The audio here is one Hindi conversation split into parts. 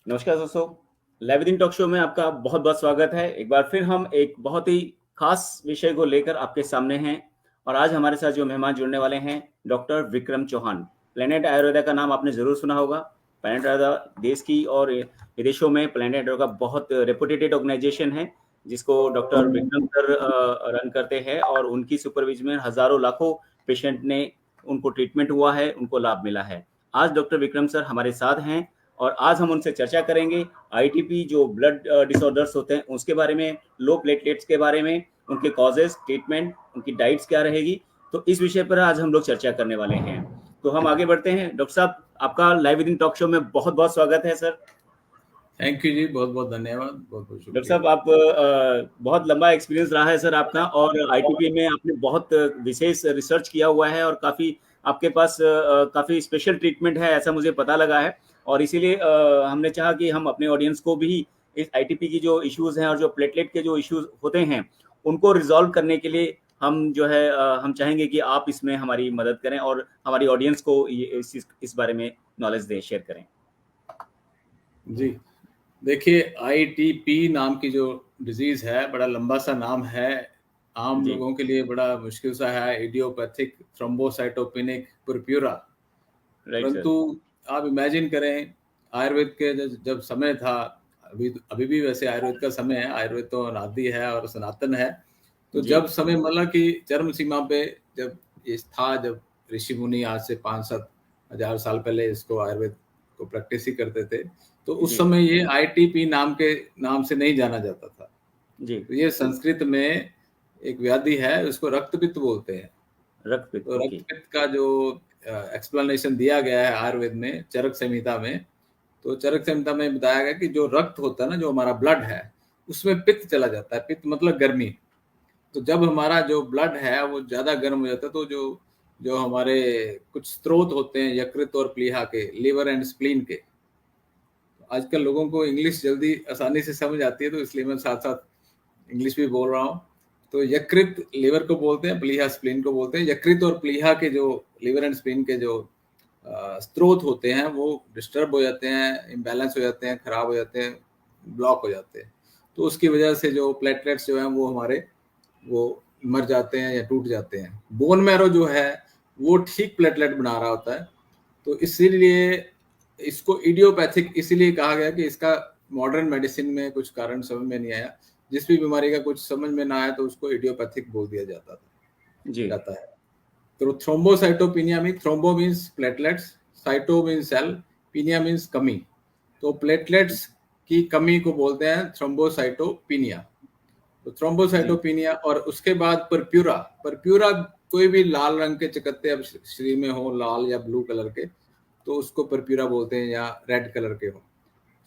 नमस्कार दोस्तों, लाइव विदिन टॉक शो में आपका बहुत-बहुत स्वागत है। एक बार फिर हम एक बहुत ही खास विषय को लेकर आपके सामने हैं और आज हमारे साथ जो मेहमान जुड़ने वाले हैं, डॉक्टर विक्रम चौहान। प्लैनेट आयुर्वेदा का नाम आपने ज़रूर सुना होगा। प्लैनेट आयुर्वेदा देश की और विदेशों में प्लैनेट आयुर्वेदा का बहुत रेपुटेड ऑर्गेनाइजेशन है, जिसको डॉक्टर विक्रम सर रन करते हैं और उनकी सुपरविजन में हज़ारों, लाखों पेशेंट ने उनको ट्रीटमेंट हुआ है, उनको लाभ मिला है। आज डॉक्टर विक्रम सर हमारे साथ हैं और आज हम उनसे चर्चा करेंगे आईटीपी जो ब्लड डिसऑर्डर्स होते हैं उसके बारे में, लो प्लेटलेट्स के बारे में, उनके कॉजेस, ट्रीटमेंट, उनकी डाइट्स क्या रहेगी। तो इस विषय पर आज हम लोग चर्चा करने वाले हैं। तो हम आगे बढ़ते हैं। डॉक्टर साहब, आपका लाइव विदिन टॉक शो में बहुत-बहुत स्वागत है सर। थैंक यू जी, बहुत बहुत धन्यवाद, बहुत बहुत डॉक्टर शुक्रिया। साहब, आप बहुत लंबा एक्सपीरियंस रहा है सर आपका और आईटीपी में आपने बहुत विशेष रिसर्च किया हुआ है और काफ़ी आपके पास काफ़ी स्पेशल ट्रीटमेंट है, ऐसा मुझे पता लगा है। और इसीलिए हमने चाहा कि हम अपने ऑडियंस को भी इस आईटीपी की जो इश्यूज़ हैं और जो प्लेटलेट के जो इश्यूज़ होते हैं, उनको रिज़ॉल्व करने के लिए हम जो है हम चाहेंगे कि आप इसमें हमारी मदद करें और हमारी ऑडियंस को ये इस बारे में नॉलेज दें, शेयर करें। जी, देखिए आईटीपी नाम की जो डिजीज है, बड़ा लंबा सा नाम है। आम जी, लोगों के लिए बड़ा मुश्किल सा है, इडियोपैथिक थ्रोम्बोसाइटोपेनिक पुरप्यूरा। राइट परंतु सर। आप इमेजिन करें, आयुर्वेद के जब समय था, अभी अभी भी वैसे आयुर्वेद का समय है, आयुर्वेद तो अनादि है और सनातन है। तो जी, जब समय मतलब कि चरम सीमा पे जब ये था, जब ऋषि मुनि आज से 5-7 हजार साल पहले इसको आयुर्वेद को प्रैक्टिस ही करते थे, तो उस जी, समय ये आईटीपी नाम से नहीं जाना जाता था। जी। तो ये संस्कृत में एक व्याधि है, उसको रक्तपित्त बोलते हैं। रक्तपित्त, तो ओके। रक्तपित्त का जो एक्सप्लेनेशन दिया गया है आयुर्वेद में, चरक संहिता में, तो चरक संहिता में बताया गया कि जो रक्त होता है ना, जो हमारा ब्लड है, उसमें पित्त चला जाता है। पित्त मतलब गर्मी। तो जब हमारा जो ब्लड है वो ज्यादा गर्म हो जाता है, तो जो जो हमारे कुछ स्रोत होते हैं यकृत और प्लीहा के, लिवर एंड स्प्लीन के, तो आजकल लोगों को इंग्लिश जल्दी आसानी से समझ आती है, तो इसलिए मैं साथ साथ इंग्लिश भी बोल रहा हूँ। तो यकृत लिवर को बोलते हैं, प्लीहा स्प्लीन को बोलते हैं। यकृत और प्लीहा के जो लिवर एंड स्प्लीन के जो स्रोत होते हैं वो डिस्टर्ब हो जाते हैं, इम्बैलेंस हो जाते हैं, खराब हो जाते हैं, ब्लॉक हो जाते हैं। तो उसकी वजह से जो प्लेटलेट्स जो हैं वो हमारे वो मर जाते हैं या टूट जाते हैं। बोन मैरो जो है वो ठीक प्लेटलेट बना रहा होता है। तो इसीलिए इसको इडियोपैथिक इसीलिए कहा गया कि इसका मॉडर्न मेडिसिन में कुछ कारण समझ में नहीं आया। जिस भी बीमारी का कुछ समझ में ना आया तो उसको इडियोपैथिक बोल दिया जी, जाता है। तो थ्रोम्बोसाइटोपिनिया में, thrombo means platelets, cyto means cell, penia means कमी। तो प्लेटलेट्स की कमी को बोलते हैं थ्रोम्बोसाइटोपिनिया। तो जी, थ्रोम्बोसाइटोपिनिया और उसके बाद परप्यूरा। परप्यूरा कोई भी लाल रंग के चकत्ते अब शरीर में हो, लाल या ब्लू कलर के, तो उसको परप्यूरा बोलते हैं, या रेड कलर के हो।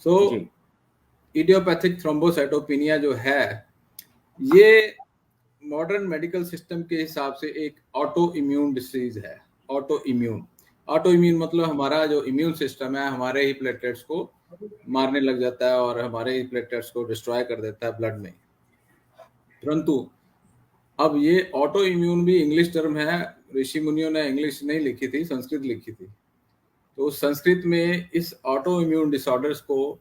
सो जी, इडियोपैथिक थ्रोम्बोसाइटोपिनिया जो है, ये मॉडर्न मेडिकल सिस्टम के हिसाब से एक ऑटो इम्यून डिसीज है। ऑटो इम्यून, ऑटो इम्यून मतलब हमारा जो इम्यून सिस्टम है हमारे ही प्लेटलेट्स को मारने लग जाता है और हमारे ही प्लेटलेट्स को डिस्ट्रॉय कर देता है ब्लड में। परंतु अब ये ऑटो इम्यून भी इंग्लिश टर्म है। ऋषि मुनियों ने इंग्लिश नहीं लिखी थी, संस्कृत लिखी थी। तो संस्कृत में इस ऑटो इम्यून डिसऑर्डर्स को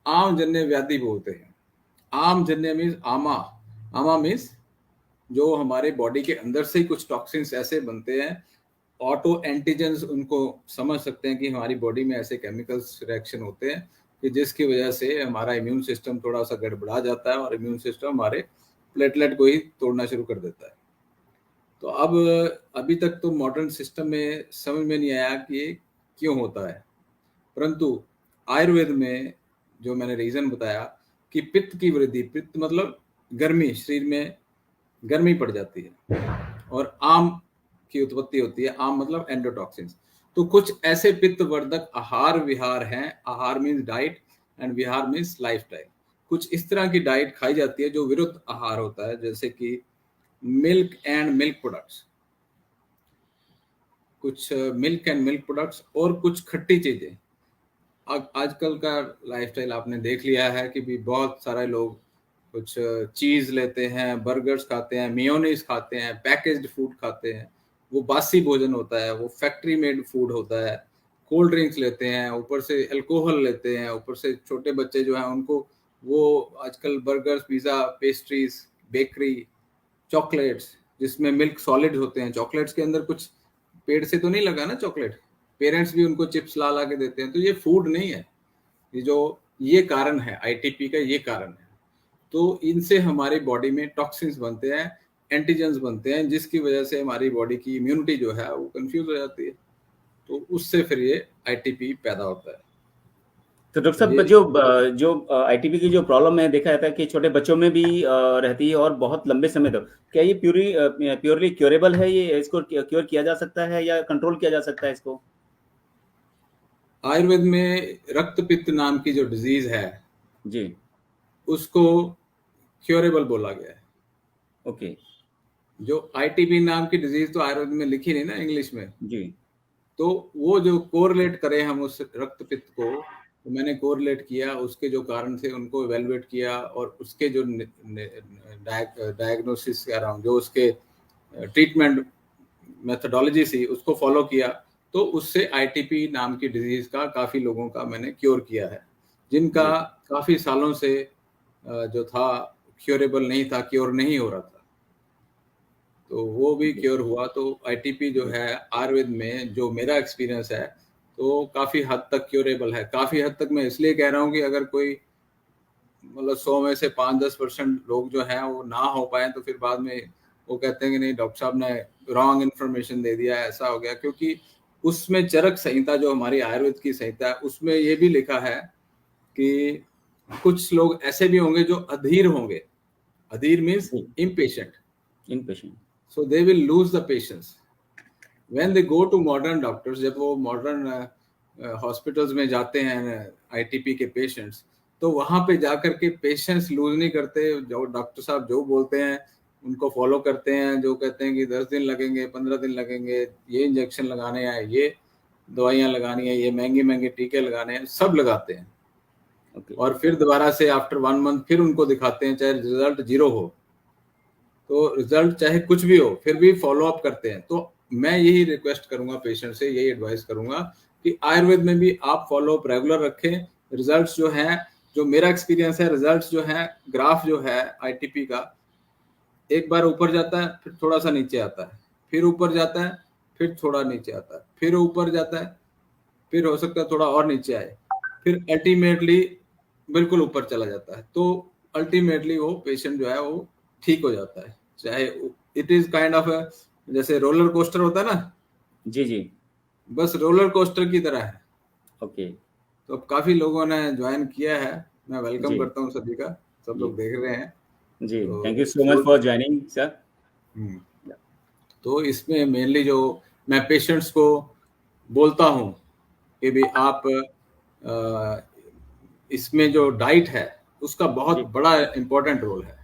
आम जन्य व्याधि बोलते हैं। आम जन्य मीन्स आमा। आमा मीन्स जो हमारे बॉडी के अंदर से ही कुछ टॉक्सिन्स ऐसे बनते हैं, ऑटो एंटीजेंस उनको समझ सकते हैं कि हमारी बॉडी में ऐसे केमिकल्स रिएक्शन होते हैं कि जिसकी वजह से हमारा इम्यून सिस्टम थोड़ा सा गड़बड़ा जाता है और इम्यून सिस्टम हमारे प्लेटलेट को ही तोड़ना शुरू कर देता है। तो अब अभी तक तो मॉडर्न सिस्टम में समझ में नहीं आया कि ये क्यों होता है। परंतु आयुर्वेद में जो मैंने रीजन बताया कि पित्त की वृद्धि, पित्त मतलब गर्मी, शरीर में गर्मी पड़ जाती है और आम की उत्पत्ति होती है। आम मतलब एंडोटॉक्सिन्स। तो कुछ ऐसे पित्त वर्धक आहार विहार हैं। आहार means diet and Vihar means lifestyle. कुछ इस तरह की डाइट खाई जाती है जो विरुद्ध आहार होता है, जैसे कि मिल्क एंड मिल्क प्रोडक्ट्स, कुछ मिल्क एंड मिल्क प्रोडक्ट्स और कुछ खट्टी चीजें। आजकल का लाइफस्टाइल आपने देख लिया है कि भी बहुत सारे लोग कुछ चीज लेते हैं, बर्गर्स खाते हैं, मेयोनीज खाते हैं, पैकेज्ड फूड खाते हैं। वो बासी भोजन होता है, वो फैक्ट्री मेड फूड होता है। कोल्ड ड्रिंक्स लेते हैं, ऊपर से अल्कोहल लेते हैं, ऊपर से छोटे बच्चे जो हैं उनको वो आजकल burgers, pizza, pastries, bakery, chocolates जिसमें मिल्क सॉलिड होते हैं, चॉकलेट्स के अंदर कुछ पेड़ से तो नहीं लगा ना चॉकलेट, पेरेंट्स भी उनको चिप्स ला ला के देते हैं, तो ये फूड नहीं है। ये कारण है, आईटीपी का ये कारण है। तो इनसे हमारी बॉडी में टॉक्सिन्स बनते हैं, एंटीजेंस बनते हैं, जिसकी वजह से हमारी बॉडी की इम्यूनिटी जो है वो कंफ्यूज हो जाती है, तो उससे फिर ये आईटीपी पैदा होता है। तो डॉक्टर साहब, जो आईटीपी की जो प्रॉब्लम है, देखा जाता है कि छोटे बच्चों में भी रहती है और बहुत लंबे समय तक। क्या ये प्योरली क्योरेबल है? ये इसको क्योर किया जा सकता है या कंट्रोल किया जा सकता है इसको? आयुर्वेद में रक्त पित्त नाम की जो डिजीज है जी। उसको क्योरेबल बोला गया है। ओके। जो आईटीबी नाम की डिजीज तो आयुर्वेद में लिखी नहीं ना इंग्लिश में, जी। तो वो जो कोरिलेट करें हम उस रक्त पित्त को, तो मैंने कोरिलेट किया, उसके जो कारण थे उनको इवेलुएट किया, और उसके जो डायग्नोसिस कह रहा हूँ, जो उसके ट्रीटमेंट मेथोडोलॉजी थी उसको फॉलो किया, तो उससे आईटीपी नाम की डिजीज का काफी लोगों का मैंने क्योर किया है, जिनका काफी सालों से जो था क्योरेबल नहीं था, क्योर नहीं हो रहा था, तो वो भी क्योर हुआ। तो आईटीपी जो है आयुर्वेद में जो मेरा एक्सपीरियंस है तो काफी हद तक क्योरेबल है। काफी हद तक मैं इसलिए कह रहा हूँ कि अगर कोई मतलब 100 में से 5-10% लोग जो हैं वो ना हो पाए तो फिर बाद में वो कहते हैं कि नहीं डॉक्टर साहब ने रॉन्ग इन्फॉर्मेशन दे दिया, ऐसा हो गया। क्योंकि उसमें चरक संहिता जो हमारी आयुर्वेद की संहिता है उसमें ये भी लिखा है कि कुछ लोग ऐसे भी होंगे जो अधीर होंगे। अधीर means impatient, so they will lose the patience when they go to modern doctors। जब वो मॉडर्न हॉस्पिटल्स में जाते हैं आईटीपी के पेशेंट्स, तो वहां पे जाकर के पेशेंस लूज नहीं करते, जो डॉक्टर साहब जो बोलते हैं उनको फॉलो करते हैं, जो कहते हैं कि 10 दिन लगेंगे, 15 दिन लगेंगे, ये इंजेक्शन लगाने हैं, ये दवाइयां लगानी है, ये महंगे महंगे टीके लगाने हैं, सब लगाते हैं। और फिर दोबारा से आफ्टर 1 मंथ फिर उनको दिखाते हैं, चाहे रिजल्ट 0 हो, तो रिजल्ट चाहे कुछ भी हो फिर भी फॉलो अप करते हैं। तो मैं यही रिक्वेस्ट करूंगा पेशेंट से, यही एडवाइस करूंगा कि आयुर्वेद में भी आप फॉलो अप रेगुलर रखें। रिजल्ट्स जो हैं, जो मेरा एक्सपीरियंस है, रिजल्ट्स जो हैं, ग्राफ जो है आईटीपी का, एक बार ऊपर जाता है, फिर थोड़ा सा नीचे आता है, फिर ऊपर जाता है, फिर थोड़ा नीचे आता है, फिर ऊपर जाता है, फिर हो सकता है थोड़ा और नीचे आए, फिर अल्टीमेटली बिल्कुल ऊपर चला जाता है। तो अल्टीमेटली वो पेशेंट जो है वो ठीक हो जाता है। चाहे इट इज काइंड ऑफ जैसे रोलर कोस्टर होता है ना, जी जी, बस रोलर कोस्टर की तरह है। ओके। तो अब काफी लोगों ने ज्वाइन किया है, मैं वेलकम जी करता हूँ सभी का, सब लोग देख रहे हैं। जी, तो thank you so much for joining sir. तो इसमें मेनली जो मैं पेशेंट्स को बोलता हूँ कि भी आप इसमें जो डाइट है उसका बहुत बड़ा इंपॉर्टेंट रोल है।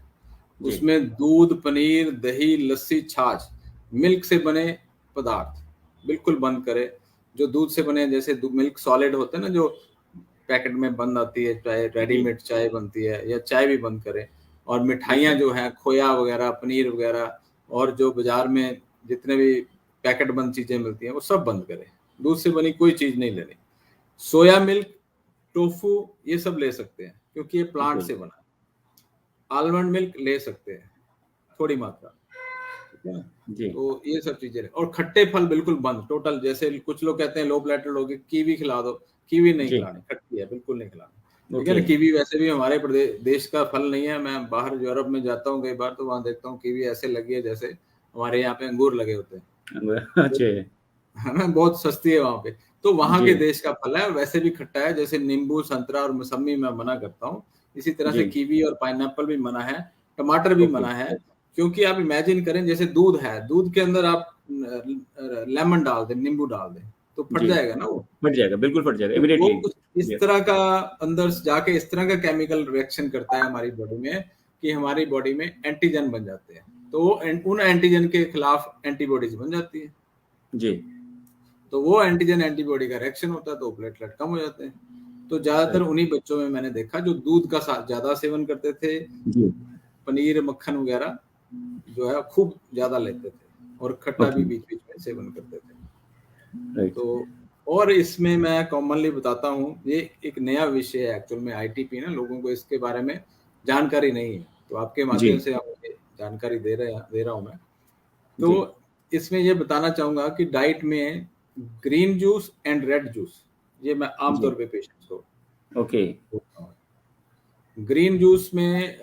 उसमें दूध, पनीर, दही, लस्सी, छाछ, मिल्क से बने पदार्थ बिल्कुल बंद करें। जो दूध से बने, जैसे मिल्क सॉलिड होते हैं ना, जो पैकेट में बंद आती है, चाहे रेडीमेड चाय बनती है, या चाय भी बंद करें। और मिठाइयाँ जो है, खोया वगैरह, पनीर वगैरह, और जो बाजार में जितने भी पैकेट बंद चीजें मिलती हैं वो सब बंद करें। दूध से बनी कोई चीज नहीं लेनी। सोया मिल्क, टोफू, ये सब ले सकते हैं क्योंकि ये प्लांट से बना है। आलमंड मिल्क ले सकते हैं थोड़ी मात्रा, ठीक है ना। तो ये सब चीजें, और खट्टे फल बिल्कुल बंद टोटल। जैसे कुछ लोग कहते हैं लो ब्लड लोग कीवी खिला दो, कीवी नहीं खिलानी, खट्टी है, बिल्कुल नहीं खिलानी, ठीक है ना। कीवी वैसे भी हमारे देश का फल नहीं है। मैं बाहर यूरोप में जाता हूँ कई बार, तो वहां देखता हूँ कीवी ऐसे लगी है जैसे हमारे यहाँ पे अंगूर लगे होते हैं, है ना, बहुत सस्ती है वहां पे। तो वहां के देश का फल है, वैसे भी खट्टा है। जैसे नींबू, संतरा और मौसमी मैं मना करता हूँ, इसी तरह से कीवी और पाइनएप्पल भी मना है, टमाटर भी मना है। क्योंकि आप इमेजिन करें, जैसे दूध है, दूध के अंदर आप लेमन डाल दें, नींबू डाल दें, तो फट जाएगा ना, वो फट जाएगा, बिल्कुल फट जाएगा इमीडिएटली। वो इस तरह का अंदर जाके इस तरह का केमिकल रिएक्शन करता है हमारी बॉडी में कि हमारी बॉडी में एंटीजन बन जाते हैं। तो उन एंटीजन के खिलाफ एंटीबॉडीज बन जाती है जी। तो वो एंटीजन एंटीबॉडी का रिएक्शन होता है, तो प्लेटलेट कम हो जाते हैं। तो ज्यादातर उन्हीं बच्चों में मैंने देखा जो दूध का ज्यादा सेवन करते थे, पनीर, मक्खन वगैरह जो है खूब ज्यादा लेते थे, और खट्टा भी बीच बीच में सेवन करते थे। तो और इसमें मैं कॉमनली बताता हूँ, ये एक नया विषय है एक्चुअल में आईटीपी ना, लोगों को इसके बारे में जानकारी नहीं है, तो आपके जी माध्यम से आपको जानकारी दे रहा हूँ मैं। तो जी इसमें ये बताना चाहूंगा कि डाइट में green juice and red juice, ये मैं आमतौर जी। पे पेशेंट्स को ओके। बोलता हूँ। ग्रीन जूस में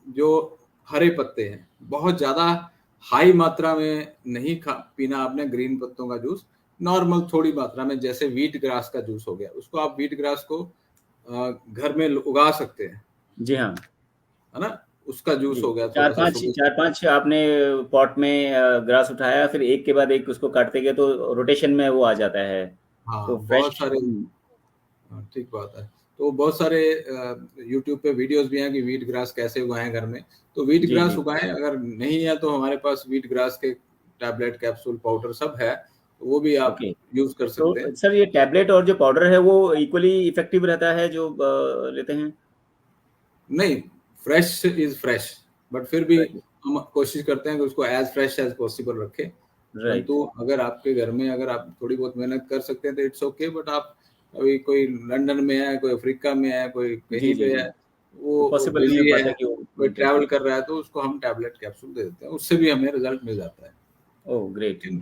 जो हरे पत्ते हैं, बहुत ज्यादा हाई मात्रा में नहीं पीना आपने ग्रीन पत्तों का जूस, नॉर्मल थोड़ी मात्रा में, जैसे व्हीट ग्रास का जूस हो गया, उसको आप व्हीट ग्रास को घर में उगा सकते हैं, जी हाँ। है ना, उसका जूस जी, हो गया चार थोड़ा सा पांच सुबह। चार पांच आपने पॉट में ग्रास उठाया, फिर एक के बाद एक उसको काटते गए तो रोटेशन में वो आ जाता है, तो हाँ बहुत फ्रेश। सारे, हाँ, ठीक बात है। तो बहुत सारे यूट्यूब पे वीडियोस भी हैं कि व्हीट ग्रास कैसे उगाएं घर में। तो व्हीट जी ग्रास जी। उगाएं, अगर नहीं है तो हमारे पास व्हीट ग्रास के टैबलेट, कैप्सूल, पाउडर सब है, तो वो भी आप ओके। यूज कर सकते तो हैं। सर ये टैबलेट और जो पाउडर है वो इक्वली इफेक्टिव रहता है जो लेते हैं? नहीं, फ्रेश इज फ्रेश, बट फिर भी राइट हम कोशिश करते हैं कि उसको एज फ्रेश एज पॉसिबल रखें। राइट। परंतु अगर आपके घर में अगर आप थोड़ी बहुत मेहनत कर सकते हैं तो इट्स ओके, बट आप अभी कोई लंदन में है, कोई अफ्रीका में है, कोई जी कहीं जी पे जी। है, वो वो पॉसिबल नहीं हो बिजी पाता है, कि वो कोई मेंटेन ट्रैवल कर। कर रहा है, तो उसको हम टैबलेट कैप्सूल दे देते हैं, उससे भी हमें रिजल्ट मिल जाता है। Oh great. ठीक है?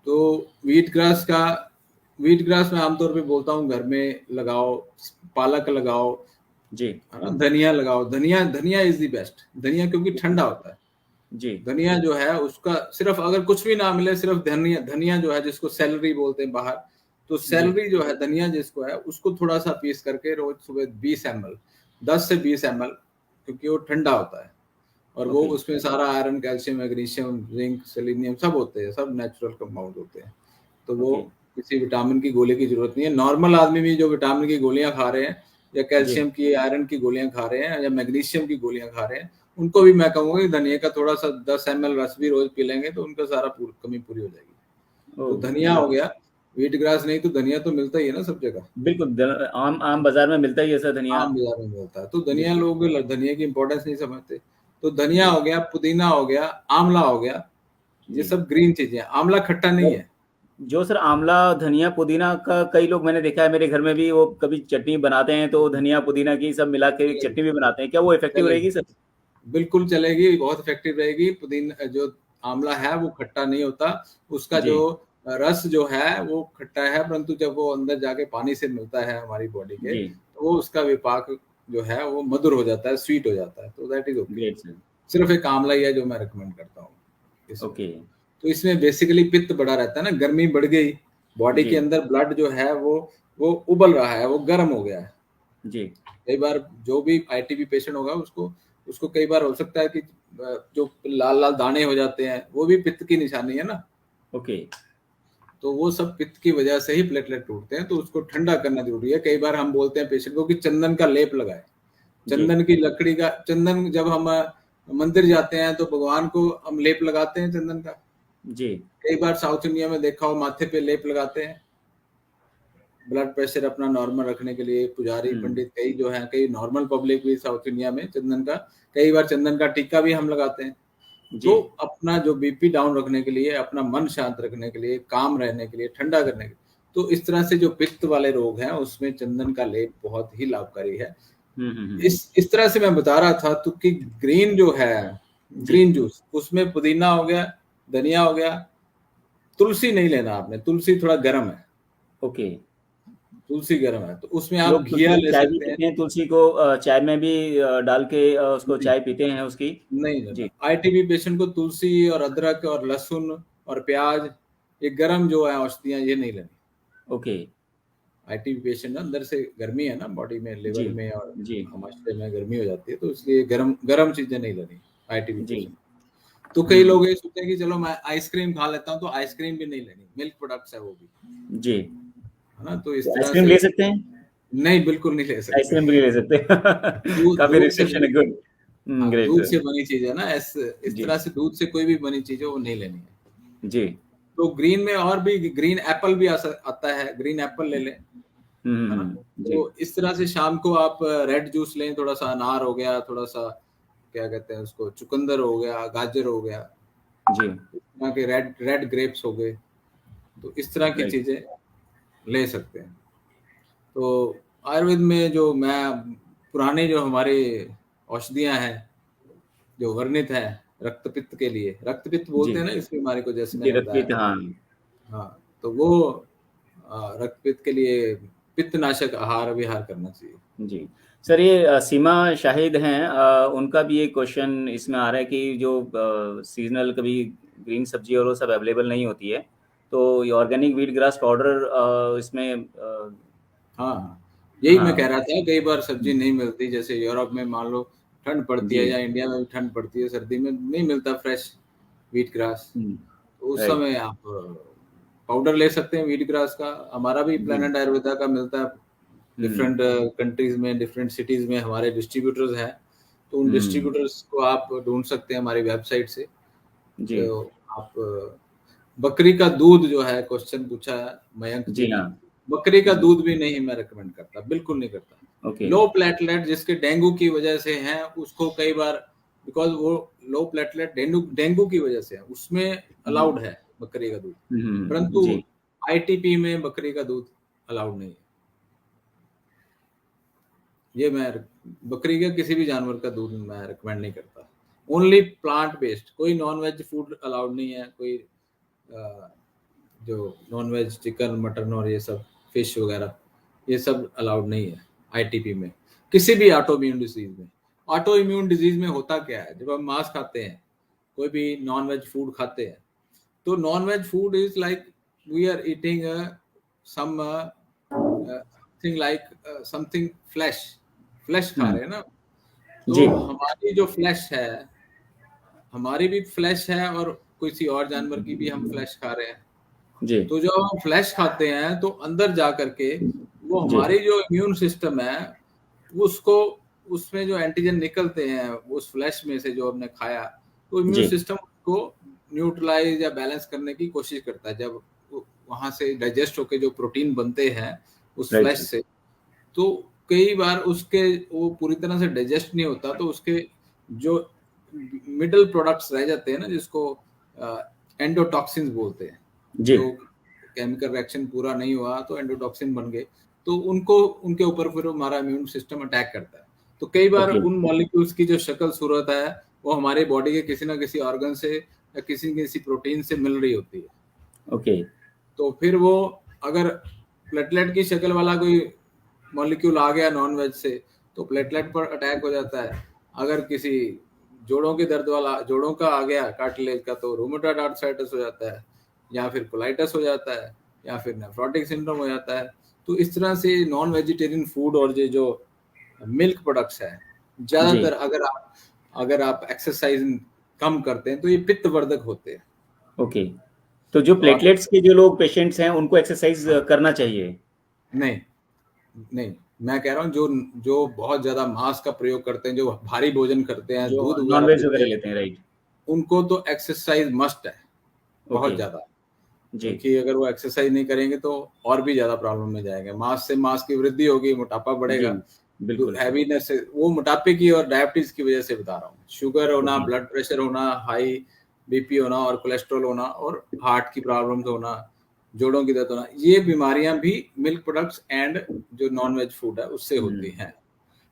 तो व्हीट ग्रास का, व्हीट ग्रास मैं आमतौर पे बोलता हूँ घर में लगाओ, पालक लगाओ, जी है ना, धनिया लगाओ। धनिया, धनिया इज द बेस्ट, धनिया क्योंकि ठंडा होता है। जी धनिया जो है उसका सिर्फ, अगर कुछ भी ना मिले, सिर्फ धनिया, धनिया जो है जिसको सैलरी बोलते हैं बाहर, तो जी। सैलरी जो है धनिया जिसको है, उसको थोड़ा सा पीस करके रोज सुबह 20 ml, 10 से 20 ml, क्योंकि वो ठंडा होता है और वो ओके उसमें सारा iron, calcium, magnesium, zinc, selenium सब होते हैं, सब नेचुरल कंपाउंड होते हैं। तो वो ओके। किसी विटामिन की गोली की जरूरत नहीं है। नॉर्मल आदमी भी जो विटामिन की गोलियां खा रहे हैं, या जी। कैल्शियम की, आयरन की गोलियां खा रहे हैं, या मैग्नीशियम की गोलियां खा रहे हैं, उनको भी मैं कहूंगा कि धनिया का थोड़ा सा 10 ml रस भी रोज पी लेंगे तो उनका सारा कमी पूरी हो जाएगी। तो ओह धनिया हो ग्रेट। गया, व्हीट ग्रास नहीं तो धनिया तो मिलता ही है ना सब जगह, बिल्कुल आम आम बाजार में मिलता ही है सर धनिया। आम बाजार में मिलता है। तो जी धनिया, जी लोग धनिया की इंपॉर्टेंस नहीं समझते। तो धनिया जी हो गया, पुदीना हो गया, आंवला हो गया, ये जी। सब ग्रीन चीजें हैं। आंवला खट्टा नहीं और है। जो सर आंवला धनिया पुदीना का कई लोग मैंने देखा है मेरे घर में भी, वो कभी चटनी बनाते हैं तो धनिया पुदीना की सब मिला के एक चलेगी, चटनी भी बनाते हैं, क्या वो इफेक्टिव चलेगी, रहेगी सर? बिल्कुल चलेगी, बहुत इफेक्टिव रहेगी। पुदीना जो आंवला है वो खट्टा नहीं होता, उसका जी जो रस जो है वो खट्टा है, परंतु जब वो अंदर जाके पानी से मिलता है हमारी बॉडी के, जी। तो वो उसका विपाक जो है वो मधुर हो जाता है, स्वीट हो जाता है, तो that is okay. Great sir. सिर्फ एक आंवला ही है जो मैं रिकमेंड करता हूँ इसमें। ओके। तो इसमें बेसिकली पित्त बढ़ा रहता है ना, गर्मी बढ़ गई, बॉडी जी के अंदर ब्लड जो है वो उबल रहा है, वो गर्म हो गया है। जी। कई बार जो भी आईटीबी पेशेंट होगा उसको उसको कई बार हो सकता है कि जो लाल लाल दाने हो जाते हैं, वो भी पित्त की निशानी है ना। ओके। तो वो सब पित्त की वजह से ही प्लेटलेट टूटते हैं, तो उसको ठंडा करना जरूरी है। कई बार हम बोलते हैं पेशेंट को कि चंदन का लेप लगाए, जी चंदन की लकड़ी का, चंदन जब हम मंदिर जाते हैं तो भगवान को हम लेप लगाते हैं चंदन का। जी कई बार साउथ इंडिया में देखा हो माथे पे लेप लगाते हैं, ब्लड प्रेशर अपना नॉर्मल रखने के लिए। पुजारी हम्म। पंडित कई जो है, कई नॉर्मल पब्लिक भी साउथ इंडिया में चंदन का, कई बार चंदन का टीका भी हम लगाते हैं। जी तो अपना जो बीपी डाउन रखने के लिए, अपना मन शांत रखने के लिए, काम रहने के लिए, ठंडा करने के लिए, तो इस तरह से जो पित्त वाले रोग हैं उसमें चंदन का लेप बहुत ही लाभकारी है। हम्म। इस तरह से मैं बता रहा था तो कि ग्रीन जो है, जी। ग्रीन जूस, उसमें पुदीना हो गया, धनिया हो गया, तुलसी नहीं लेना आपने, तुलसी थोड़ा गर्म है, ओके। तुलसी गर्म है, तो उसमें आप लोग घिया तुलसी ले चाय भी सकते हैं। पीते हैं, तुलसी को चाय में भी डाल के उसको नहीं, चाय पीते हैं उसकी। नहीं लेना। जी। आईटीबी पेशेंट को तुलसी और अदरक और लहसुन और प्याज, ये गर्म जो है औषधियां, ये नहीं लेनी। ओके। आईटीबी पेशेंट ना, अंदर से गर्मी है ना बॉडी में, जी लिवर में और जी आमाशय में गर्मी हो जाती है, तो इसलिए गर्म गर्म चीजें नहीं लेनी आईटीबी जी। पेशेंट। तो कई हम्म। लोग ये सोचते हैं कि चलो मैं आइसक्रीम खा लेता हूँ, तो आइसक्रीम भी नहीं लेनी, मिल्क प्रोडक्ट्स है वो भी, जी। है ना। तो इस तो तरह आइसक्रीम से ले सकते हैं? नहीं, बिल्कुल नहीं ले सकते। आइसक्रीम भी नहीं ले सकते। दूध, काफी दूध से रिस्ट्रिक्शन बनी, है, गुड। हाँ, ग्रेट दूध सर। से बनी चीज है ना, इस जी तरह से दूध से कोई भी बनी चीज है वो नहीं लेनी है। जी। तो ग्रीन में और भी, ग्रीन एप्पल भी आता है, ग्रीन एप्पल ले लें, है ना। जी तो इस तरह से शाम को आप रेड जूस लें, थोड़ा सा अनार हो गया, थोड़ा सा क्या कहते हैं उसको, चुकंदर हो गया, गाजर हो गया, जी। इस तरह के रेड रेड ग्रेप्स हो गए, तो इस तरह की राइट। चीजें ले सकते हैं। तो आयुर्वेद में जो पुराने जो हमारे औषधियां हैं जो वर्णित है रक्त पित्त के लिए, रक्त पित्त बोलते जी, हैं ना इस बीमारी को, जैसे जी, मैंने बताया। रक्तपीत, हाँ। हाँ, तो वो रक्त पित्त के लिए पित्तनाशक आहार विहार करना चाहिए। जी। सर, ये सीमा शाहिद हैं, उनका भी एक क्वेश्चन इसमें आ रहा है कि जो सीज़नल कभी ग्रीन सब्ज़ी और वो सब अवेलेबल नहीं होती है, तो ये ऑर्गेनिक व्हीट ग्रास पाउडर इसमें हाँ, यही मैं कह हाँ। रहा था, कई बार सब्जी हुँ, नहीं मिलती, जैसे यूरोप में मान लो ठंड पड़ती है, जी। या इंडिया में भी ठंड पड़ती है, सर्दी में नहीं मिलता फ्रेश व्हीट ग्रास। हुँ, तो उस राइट। समय आप पाउडर ले सकते हैं व्हीट ग्रास का। हमारा भी जी। प्लेनेट आयुर्वेदा का मिलता है हुँ, डिफरेंट कंट्रीज में, डिफरेंट सिटीज में हमारे डिस्ट्रीब्यूटर्स हैं। तो उन हुँ, डिस्ट्रीब्यूटर्स को आप ढूंढ सकते हैं हमारी वेबसाइट से। जी। तो आप बकरी का दूध जो है, क्वेश्चन पूछा है मयंक जी जी ने, हाँ। बकरी का जी, दूध भी नहीं मैं रिकमेंड करता, बिल्कुल नहीं करता। ओके। लो प्लेटलेट जिसके डेंगू की वजह से हैं, उसको कई बार, बिकॉज वो लो प्लेटलेट डेंगू डेंगू की वजह से है, उसमें हुँ, अलाउड है बकरी का दूध, परंतु जी, आईटीपी में बकरी का दूध अलाउड नहीं है। ये मैं बकरी का किसी भी जानवर का दूध मैं रिकमेंड नहीं करता। ओनली प्लांट बेस्ड, कोई नॉन वेज फूड अलाउड नहीं है, कोई अ, जो नॉन वेज चिकन मटन और ये सब फिश वगैरह, ये सब अलाउड नहीं है आईटीपी में, किसी भी ऑटो इम्यून डिजीज में। ऑटो इम्यून डिजीज में होता क्या है, जब हम मांस खाते हैं, कोई भी नॉन वेज फूड खाते हैं, तो non veg food is like we are eating something like something flash, flash खा हुँ, रहे हैं ना। जी, तो हमारी जो फ्लैश है, हमारी भी फ्लैश है, और किसी और जानवर की भी हम फ्लैश खा रहे हैं। जी, तो जब हम फ्लैश खाते हैं तो अंदर जा करके वो जी, हमारी जो इम्यून सिस्टम है, उसको, उसमें जो एंटीजन निकलते हैं उस फ्लैश में से जो हमने खाया, तो इम्यून जी, सिस्टम को न्यूट्रलाइज या बैलेंस करने की कोशिश करता है। जब वहां से डाइजेस्ट होके जो प्रोटीन बनते हैं उस राइट फ्लैश सर। से, तो कई बार उसके वो पूरी तरह से डाइजेस्ट नहीं होता, तो उसके जो मिडल प्रोडक्ट्स रह जाते हैं ना, जिसको एंडोटॉक्सिन्स बोलते हैं, जी, जो केमिकल रिएक्शन पूरा नहीं हुआ तो एंडोटॉक्सिन बन गए, तो उनको, उनके ऊपर फिर हमारा इम्यून सिस्टम अटैक करता है। तो कई बार ओके, उन मॉलिक्यूल्स की जो शक्ल सूरत है, वो हमारे बॉडी के किसी ना किसी ऑर्गन से या किसी न किसी प्रोटीन से मिल रही होती है। ओके, तो फिर वो, अगर प्लेटलेट की शक्ल वाला कोई मॉलिक्यूल आ गया नॉन वेज से, तो प्लेटलेट पर अटैक हो जाता है। अगर किसी जोड़ों के दर्द वाला, जोड़ों का आ गया कार्टिलेज का, तो रूमेटॉइड आर्थराइटिस हो जाता है, या फिर कोलाइटिस हो जाता है, या फिर नेफ्रोटिक सिंड्रोम हो जाता है। तो इस तरह से नॉन वेजिटेरियन फूड और ये जो मिल्क प्रोडक्ट्स है, जी, ज्यादातर अगर आप एक्सरसाइज कम करते हैं तो ये पित्तवर्धक होते हैं। ओके। तो जो तो आप, प्लेटलेट्स के जो लोग पेशेंट्स हैं, उनको एक्सरसाइज़ करना चाहिए? नहीं, नहीं, मैं कह रहा हूँ जो जो बहुत ज्यादा मांस का प्रयोग करते हैं, जो भारी भोजन करते हैं, जो दूध वगैरह नॉन-वेज पीते वगैरह हैं, लेते हैं, राइट। उनको तो एक्सरसाइज मस्ट है, बहुत ओके, ज्यादा। जी, क्योंकि अगर वो एक्सरसाइज नहीं करेंगे तो और भी ज्यादा प्रॉब्लम में जाएंगे। मांस से मांस की वृद्धि होगी, मोटापा जी, बढ़ेगा। बिल्कुल, हैवीनेस से, वो मोटापे की और डायबिटीज की वजह से बता रहा हूँ, शुगर होना, ओके, ब्लड प्रेशर होना, हाई बीपी होना, और कोलेस्ट्रॉल होना, और हार्ट की प्रॉब्लम्स होना, जोड़ों की दर्द होना, ये बीमारियां भी मिल्क प्रोडक्ट्स एंड जो नॉन वेज फूड है उससे होती हुँ, हैं।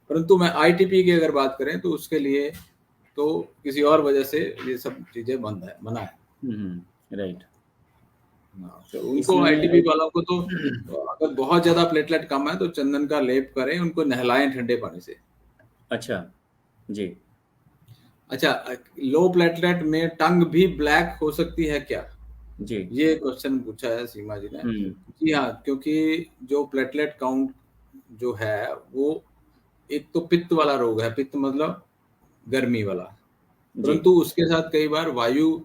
परंतु मैं आईटीपी की अगर बात करें तो उसके लिए तो किसी और वजह से ये सब चीजें बंद है, मना है। राइट। हाँ, तो उनको, इसमें आईटीपी वालों को तो अगर बहुत ज्यादा प्लेटलेट कम है तो चंदन का लेप करें, उनको नहलाएं ठंडे पानी से। अच्छा, जी, अच्छा, लो प्लेटलेट में टंग भी ब्लैक हो सकती है क्या, जी, ये क्वेश्चन पूछा है सीमा जी ने। हुँ, जी हाँ, क्योंकि जो प्लेटलेट काउंट जो है वो, एक तो पित्त वाला रोग है, पित्त मतलब गर्मी वाला, जी, परंतु उसके साथ कई बार वायु,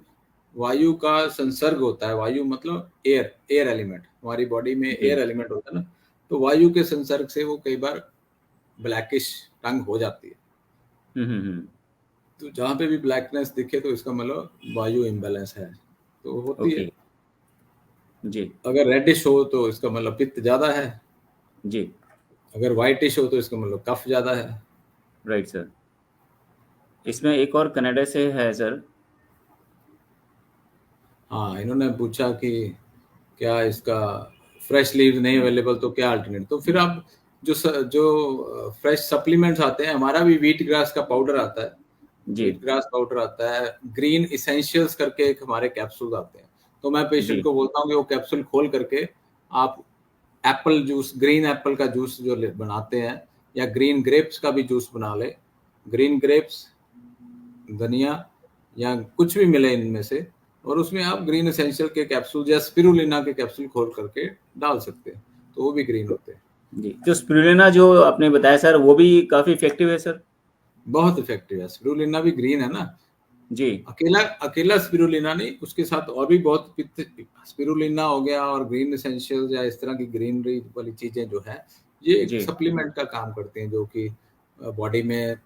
वायु का संसर्ग होता है। वायु मतलब एयर, एयर एलिमेंट, हमारी बॉडी में जी, एयर एलिमेंट होता है ना, तो वायु के संसर्ग से वो कई बार ब्लैकिश टंग हो जाती है। हुँ, तो जहाँ पे भी ब्लैकनेस दिखे तो इसका मतलब वायु इम्बैलेंस है, तो होती ओके, है। जी, अगर रेडिश हो तो इसका मतलब पित्त ज्यादा है, जी, अगर व्हाइटिश हो तो इसका मतलब कफ ज्यादा है। Right sir. इसमें एक और कनाडा से है सर। हाँ, इन्होंने पूछा कि क्या इसका फ्रेश लीव्स नहीं अवेलेबल तो क्या अल्टरनेट, तो फिर आप जो फ्रेश सप्लीमेंट्स आते हैं, हमारा भी व्हीट ग्रास का पाउडर आता है, जी व्हीट ग्रास पाउडर आता है, ग्रीन इसेंशियल्स करके एक हमारे कैप्सूल आते हैं, तो मैं पेशेंट जी को बोलता हूँ कि वो कैप्सूल खोल करके आप एप्पल जूस, ग्रीन एप्पल का जूस जो बनाते हैं, या ग्रीन ग्रेप्स का भी जूस बना ले, ग्रीन ग्रेप्स, धनिया या कुछ भी मिले इनमें से, और उसमें आप ग्रीन एसेंशियल के कैप्सूल या स्पिरुलिना के कैप्सूल खोल करके डाल सकते हैं, तो वो भी ग्रीन होते हैं। जी। तो स्पिरुलिना जो आपने बताया सर, वो भी काफी इफेक्टिव है सर? बहुत इफेक्टिव है, स्पिरुलिना भी ग्रीन है ना, जी अकेला अकेला स्पिरुलिना नहीं, उसके साथ और भी बहुत स्पिरुलिना हो गया और ग्रीन एसेंशियल या इस तरह की ग्रीनरी वाली चीजें जो है, ये एक जी सप्लीमेंट का काम करते हैं, जो कि बॉडी में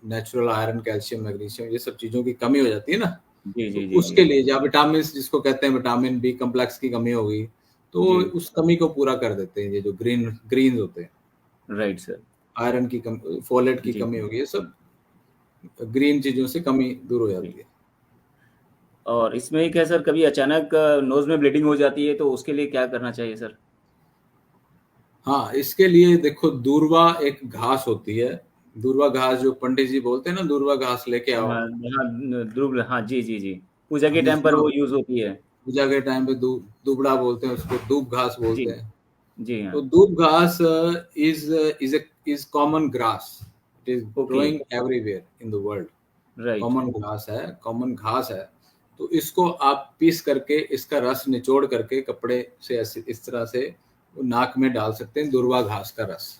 नेचुरल आयरन, कैल्शियम, मैग्नीशियम, ये सब चीजों की कमी हो जाती है ना, जी तो जी जी जी। उसके लिए, या विटामिन जिसको कहते हैं, विटामिन बी कम्प्लेक्स की कमी होगी, तो जी उस कमी को पूरा कर देते हैं ये जो ग्रीन होते हैं। Right sir. आयरन की कमी, फोलेट की जी कमी होगी, ये सब ग्रीन चीजों से कमी दूर हो जी। जाती है। और इसमें क्या सर, कभी अचानक नोज में ब्लीडिंग हो जाती है, तो उसके लिए क्या करना चाहिए सर? हाँ, इसके लिए देखो, दूर्वा एक घास होती है, दूर्वा घास जो पंडित जी बोलते हैं ना, दूर्वा घास लेके आओ, हाँ हाँ, ध्रुव, हाँ जी जी जी। पूजा के हमने टाइम पर सुना, वो यूज होती है। पूजा के टाइम पे दुबड़ा बोलते हैं उसको, दूब घास जी बोलते हैं। जी तो हाँ। दूब घास is common grass, it is okay. Growing everywhere in the world, right. Common घास है, कॉमन घास है। तो इसको आप पीस करके, इसका रस निचोड़ करके कपड़े से ऐसे इस तरह से नाक में डाल सकते हैं, दूर्वा घास का रस।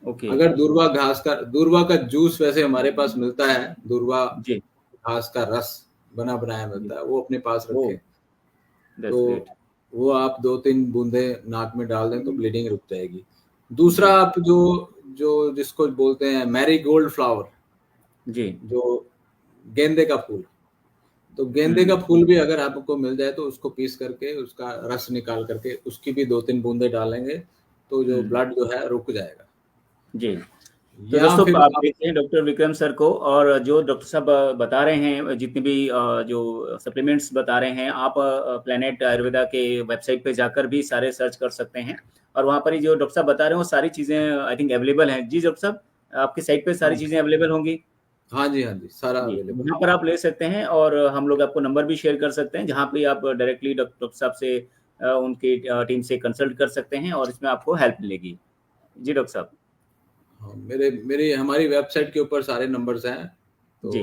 ओके। अगर दूर्वा का जूस वैसे हमारे पास मिलता है, दूर्वा जी घास का रस बना बनाया जी। मिलता है, वो अपने पास ओ, रखें, तो दैट्स ग्रेट। वो आप 2-3 बूंदे नाक में डाल दें तो ब्लीडिंग रुक जाएगी। दूसरा, जी आप जो जो जिसको बोलते हैं मैरी गोल्ड फ्लावर, जी। जो गेंदे का फूल, तो गेंदे का हम्म। फूल भी अगर आपको मिल जाए तो उसको पीस करके, उसका रस निकाल करके, उसकी भी 2-3 बूंदे डालेंगे, तो जो हम्म। ब्लड जो है रुक जाएगा। जी। तो या दोस्तों, फिर आप आप, देखते हैं डॉक्टर विक्रम सर को, और जो डॉक्टर साहब बता रहे हैं, जितने भी जो सप्लीमेंट्स बता रहे हैं, आप प्लेनेट आयुर्वेदा के वेबसाइट पे जाकर भी सारे सर्च कर सकते हैं, और वहाँ पर ही जो डॉक्टर साहब बता रहे हैं वो सारी चीज़ें आई थिंक अवेलेबल हैं। जी डॉक्टर साहब, आपकी साइट पे सारी हाँ चीज़ें अवेलेबल होंगी? हाँ जी, सारा जी, अवेलेबल वहाँ है। पर आप ले सकते हैं, और हम लोग आपको नंबर भी शेयर कर सकते हैं, जहाँ पे आप डायरेक्टली डॉक्टर साहब से उनकी टीम से कंसल्ट कर सकते हैं, और इसमें आपको हेल्प मिलेगी। जी डॉक्टर साहब। हाँ, मेरे मेरे हमारी वेबसाइट के ऊपर सारे नंबर्स हैं, तो जी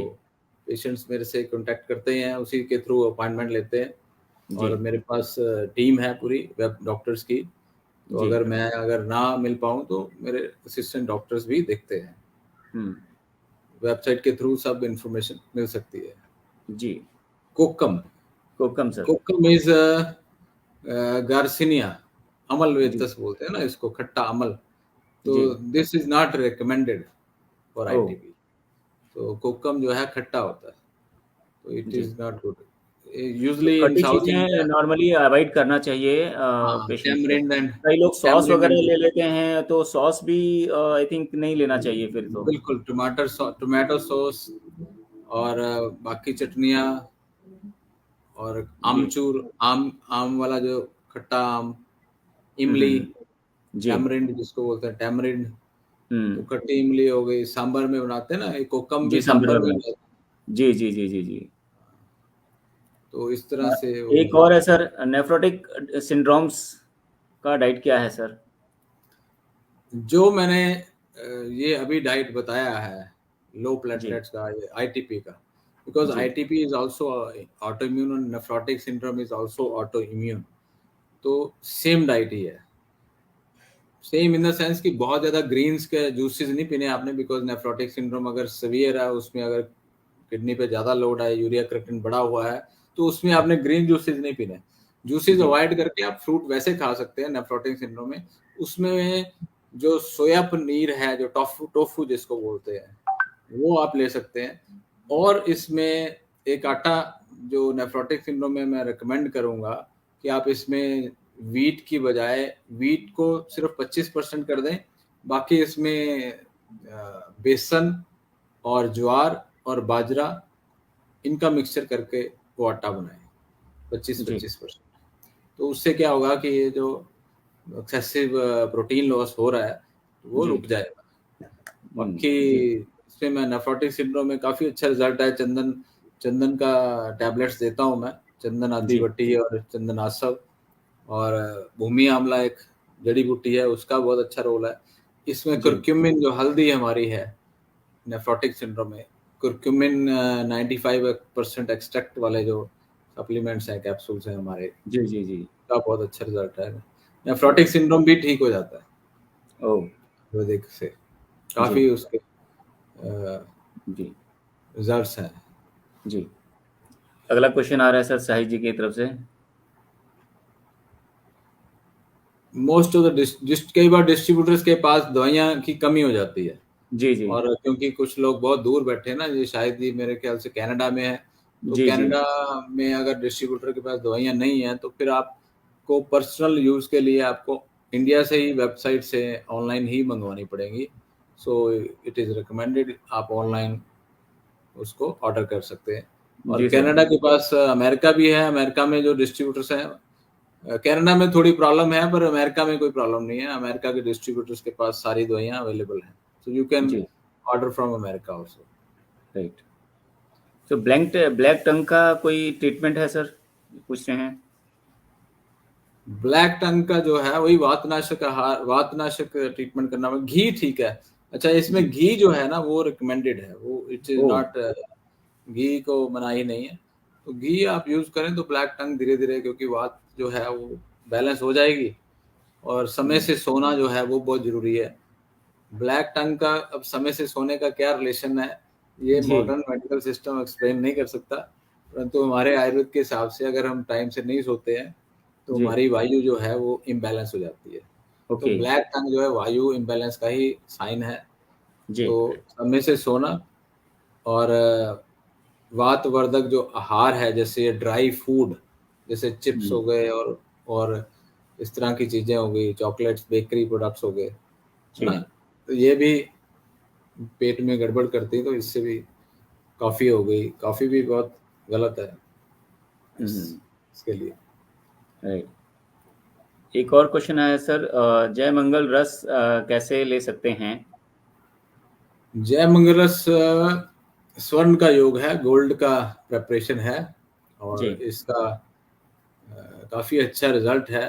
पेशेंट्स मेरे से कांटेक्ट करते हैं, उसी के थ्रू अपॉइंटमेंट लेते हैं, जी और मेरे पास टीम है पूरी वेब डॉक्टर्स की, तो जी। अगर ना मिल पाऊँ तो मेरे असिस्टेंट डॉक्टर्स भी देखते हैं। हुँ। वेबसाइट के थ्रू सब इंफॉर्मेशन मिल सकती है। जी। Kokum, kokum sir. Kokum is garcinia, अमल जी। वेतस बोलते हैं ना इसको, खट्टा अमल, तो जी। This is not recommended for oh! ITB. तो कोकम जो है खट्टा होता है, तो इट जी। Is not good. तो यूजुअली इन खट्टी साउथ चीज़ें इंडिया, नॉर्मली अवॉइड करना चाहिए हाँ, पेशेंट को। टैमरिंड एंड कई लोग सॉस टैमरिंड वगैरह एंड ले लेते हैं, तो सॉस भी आई थिंक नहीं लेना चाहिए फिर तो। बिल्कुल, टोमेटो सॉस और बाकी चटनियाँ, और जी। आमचूर, आम आम वाला जो खट्टा आम, हुँ, इमली, हुँ। जी। टैमरिंड जिसको बोलते हैं, टैमरिंड, तो हुँ। खट्टी इमली हो गई, सांभर में बनाते हैं ना, ये कोकम जी, भी सांभर सांभर में में बना। बनाते हैं। जी, जी, जी, जी, जी। तो इस तरह अ, से वो एक और है सर, नेफ्रोटिक सिंड्रोम्स का डाइट क्या है सर? जो मैंने ये अभी डाइट बताया है, लो जी, प्लेटलेट्स का, ये आईटीपी का, बिकॉज जी, ITP is also auto immune, और nephrotic syndrome is also auto immune, तो सेम डाइट ही है। सेम इन द सेंस कि बहुत ज्यादा ग्रीन्स के जूसेस नहीं पीने आपने, बिकॉज नेफ्रोटिक सिंड्रोम अगर सीवियर है, उसमें अगर किडनी पे ज्यादा लोड है, यूरिया क्रिएटिनिन बढ़ा हुआ है, तो उसमें आपने ग्रीन जूसेस नहीं पीने। जूसेस जी, अवॉइड करके आप फ्रूट वैसे खा सकते हैं नेफ्रोटिक सिंड्रोम में। उसमें जो सोया पनीर है, जो टोफू टोफू जिसको बोलते हैं, वो आप ले सकते हैं। और इसमें एक आटा, जो नेफ्रोटिक सिंड्रोम में मैं रिकमेंड करूंगा कि आप इसमें वीट की बजाय, वीट को सिर्फ 25% कर दें, बाकी इसमें बेसन और ज्वार और बाजरा, इनका मिक्सचर करके वो आटा बनाएं, 25 जी, 25%। तो उससे क्या होगा कि ये जो एक्सेसिव प्रोटीन लॉस हो रहा है तो वो जी। रुक जाएगा। बाकी जी। इसमें मैं नेफ्रोटिक सिंड्रोम में काफी अच्छा रिजल्ट है। चंदन का टैबलेट्स देता हूँ मैं, चंदन आदि जी। बट्टी और चंदन आसव, और भूमि आंवला एक जड़ी बूटी है, उसका बहुत अच्छा रोल है इसमें। जी। कुर्क्यूमिन जो हल्दी हमारी है नेफ्रोटिक सिंड्रोम में, कुर्क्यूमिन 95% एक्सट्रैक्ट वाले जो सप्लीमेंट्स हैं, कैप्सूल्स हैं हमारे, जी। जी। जी। का बहुत अच्छा रिजल्ट है। ओ। नेफ्रोटिक सिंड्रोम भी ठीक हो जाता है ओ। आयुर्वेदिक से, जी। काफी उसके जी। रिजल्ट्स हैं। जी। अगला क्वेश्चन आ रहा है सर साहिल जी की तरफ से। मोस्ट ऑफ द कई बार डिस्ट्रीब्यूटर्स के पास दवाइयाँ की कमी हो जाती है, जी। जी। और क्योंकि कुछ लोग बहुत दूर बैठे हैं ना, ये शायद ही मेरे ख्याल से कनाडा में है, तो जी। जी। कनाडा में अगर डिस्ट्रीब्यूटर के पास दवाइयाँ नहीं है तो फिर आपको पर्सनल यूज के लिए आपको इंडिया से ही, वेबसाइट से ऑनलाइन ही मंगवानी पड़ेगी। सो इट इज़ रिकमेंडेड आप ऑनलाइन उसको ऑर्डर कर सकते हैं। और जी सर। कनाडा के पास अमेरिका भी है, अमेरिका में जो डिस्ट्रीब्यूटर्स हैं, कनाडा में थोड़ी प्रॉब्लम है पर अमेरिका में कोई प्रॉब्लम नहीं है। अमेरिका के डिस्ट्रीब्यूटर्स के पास सारी दवाइयाँ अवेलेबल हैं, सो यू कैन जी। Order from America also. Right. तो ब्लैक टंग का कोई ट्रीटमेंट है सर, पूछ रहे हैं। ब्लैक टंग का जो है वही वातनाशक आहार, वातनाशक ट्रीटमेंट करना में घी ठीक है। अच्छा, इसमें जी। घी जो है ना वो रिकमेंडेड है, वो इट इज ओ। नॉट, घी को मनाही नहीं है। तो घी आप यूज करें तो ब्लैक टंग धीरे धीरे, क्योंकि वात जो है वो बैलेंस हो जाएगी। और समय से सोना जो है वो बहुत जरूरी है। ब्लैक टंग का अब समय से सोने का क्या रिलेशन है, ये जी। मॉडर्न मेडिकल सिस्टम एक्सप्लेन नहीं कर सकता, परंतु हमारे आयुर्वेद के हिसाब से अगर हम टाइम से नहीं सोते हैं तो जी। हमारी वायु जो है वो इम्बैलेंस हो जाती है। तो ओके। ब्लैक टंग जो है वायु इम्बैलेंस का ही साइन है। जी। तो समय से सोना, और वातवर्धक जो आहार है, जैसे ड्राई फूड, जैसे चिप्स हो गए और इस तरह की चीजें हो गई, चॉकलेट्स, बेकरी प्रोडक्ट्स हो गए, है जी। ना, तो ये भी पेट में गड़बड़ करती है। तो इससे भी कॉफी हो गई, कॉफी भी बहुत गलत है इसके लिए। राइट। एक और क्वेश्चन आया सर, जय मंगल रस कैसे ले सकते हैं? जय मंगलस स्वर्ण का योग है, गोल्ड का प्रेपरेशन है, जी। और इसका काफ़ी अच्छा रिजल्ट है।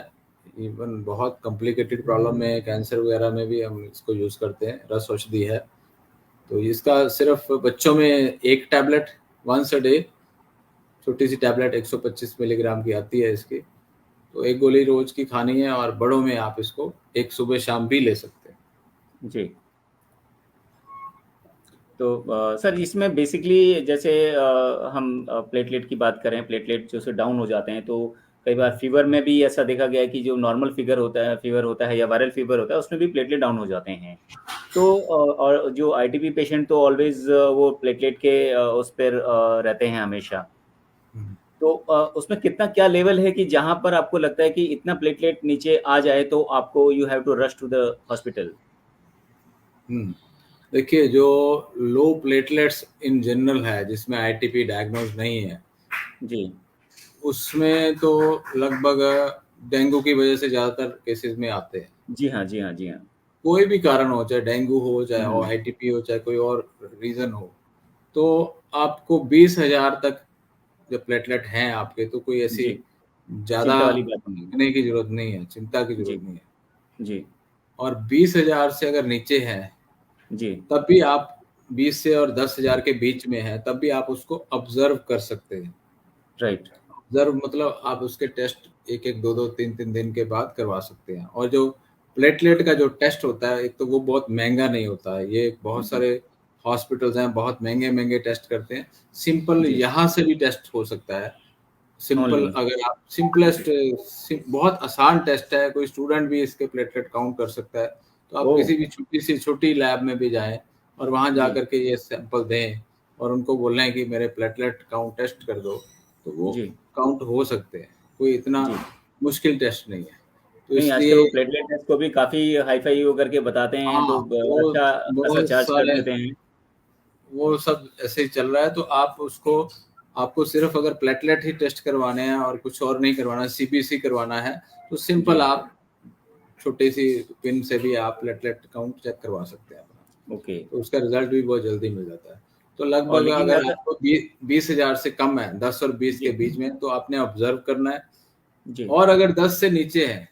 इवन बहुत कॉम्प्लिकेटेड प्रॉब्लम में, कैंसर वगैरह में भी हम इसको यूज़ करते हैं, रस औषधि है। तो इसका सिर्फ बच्चों में एक टैबलेट वंस अ डे, छोटी सी टैबलेट 125 मिलीग्राम की आती है इसकी, तो एक गोली रोज की खानी है। और बड़ों में आप इसको एक सुबह शाम भी ले सकते हैं। जी। तो सर इसमें बेसिकली जैसे हम प्लेटलेट की बात करें, प्लेटलेट जो से डाउन हो जाते हैं, तो कई बार फीवर में भी ऐसा देखा गया है कि जो नॉर्मल फीवर होता है या वायरल फीवर होता है, उसमें भी प्लेटलेट डाउन हो जाते हैं। तो और जो आईटीपी पेशेंट तो ऑलवेज वो प्लेटलेट के उस पर रहते हैं हमेशा। तो उसमें कितना क्या लेवल है कि जहां पर आपको लगता है कि इतना प्लेटलेट नीचे आ जाए तो आपको you have to rush to the hospital? Hmm, देखिए, जो लो प्लेटलेट्स इन जनरल है, जिसमें आईटीपी डायग्नोज नहीं है, जी। उसमें तो लगभग डेंगू की वजह से ज़्यादातर केसेस में आते हैं। जी हाँ। जी हाँ। जी हाँ। कोई भी कारण हो, चाहे डेंगू हो, चाहे हम्म। आईटीपी हो, चाहे कोई और रीज़न हो, तो आपको 20,000 तक जो प्लेटलेट हैं आपके, तो कोई ऐसी जी। ज़्यादा चिंता वाली बात नहीं है। भटकने की ज़रूरत नहीं है, चिंता की जी। ज़रूरत नहीं है। जी। और 20,000 से अगर नीचे है, जी। तब भी आप, 20 से और 10,000 के बीच में है, तब भी आप उसको ऑब्जर्व कर सकते हैं। राइट। ऑब्जर्व मतलब आप उसके टेस्ट एक एक, दो दो, तीन तीन दिन के बाद करवा सकते हैं। और जो प्लेटलेट का जो टेस्ट होता है, एक तो वो बहुत महंगा नहीं होता है, ये बहुत जी। सारे हॉस्पिटल्स हैं बहुत महंगे महंगे टेस्ट करते हैं। सिंपल जी। यहाँ से भी टेस्ट हो सकता है। Simple, only. अगर आप सिंपलेस्ट, बहुत आसान टेस्ट है, कोई स्टूडेंट भी इसके प्लेटलेट काउंट कर सकता है। तो आप ओ। किसी भी छोटी सी छोटी लैब में भी जाएं और वहां जा जी। करके ये सैंपल दें और उनको बोलें कि मेरे प्लेटलेट काउंट टेस्ट कर दो, तो वो जी। काउंट हो सकते हैं। कोई इतना जी। मुश्किल टेस्ट नहीं है। तो नहीं, आजकल इसलिए वो प्लेटलेट टेस्ट को भी काफी हाई फाई वो करके बताते हैं, हाँ, लोग वो अच्छा खासा बहुत चार्ज कर सारे, देते हैं। वो सब ऐसे ही चल रहा है। तो आप उसको, आपको सिर्फ अगर प्लेटलेट ही टेस्ट करवाने हैं और कुछ और नहीं करवाना, सीबीसी करवाना है, तो जी। सिंपल आप छोटी सी पिन से भी आप प्लेटलेट काउंट चेक करवा सकते हैं अपना, ओके। तो उसका रिजल्ट भी बहुत जल्दी मिल जाता है। तो और लगभग लेकिन अगर अगर आपको 20,000 से कम है, 10 और 20 के जी, बीच में, तो आपने ऑब्जर्व करना है। जी। और अगर 10 से नीचे है,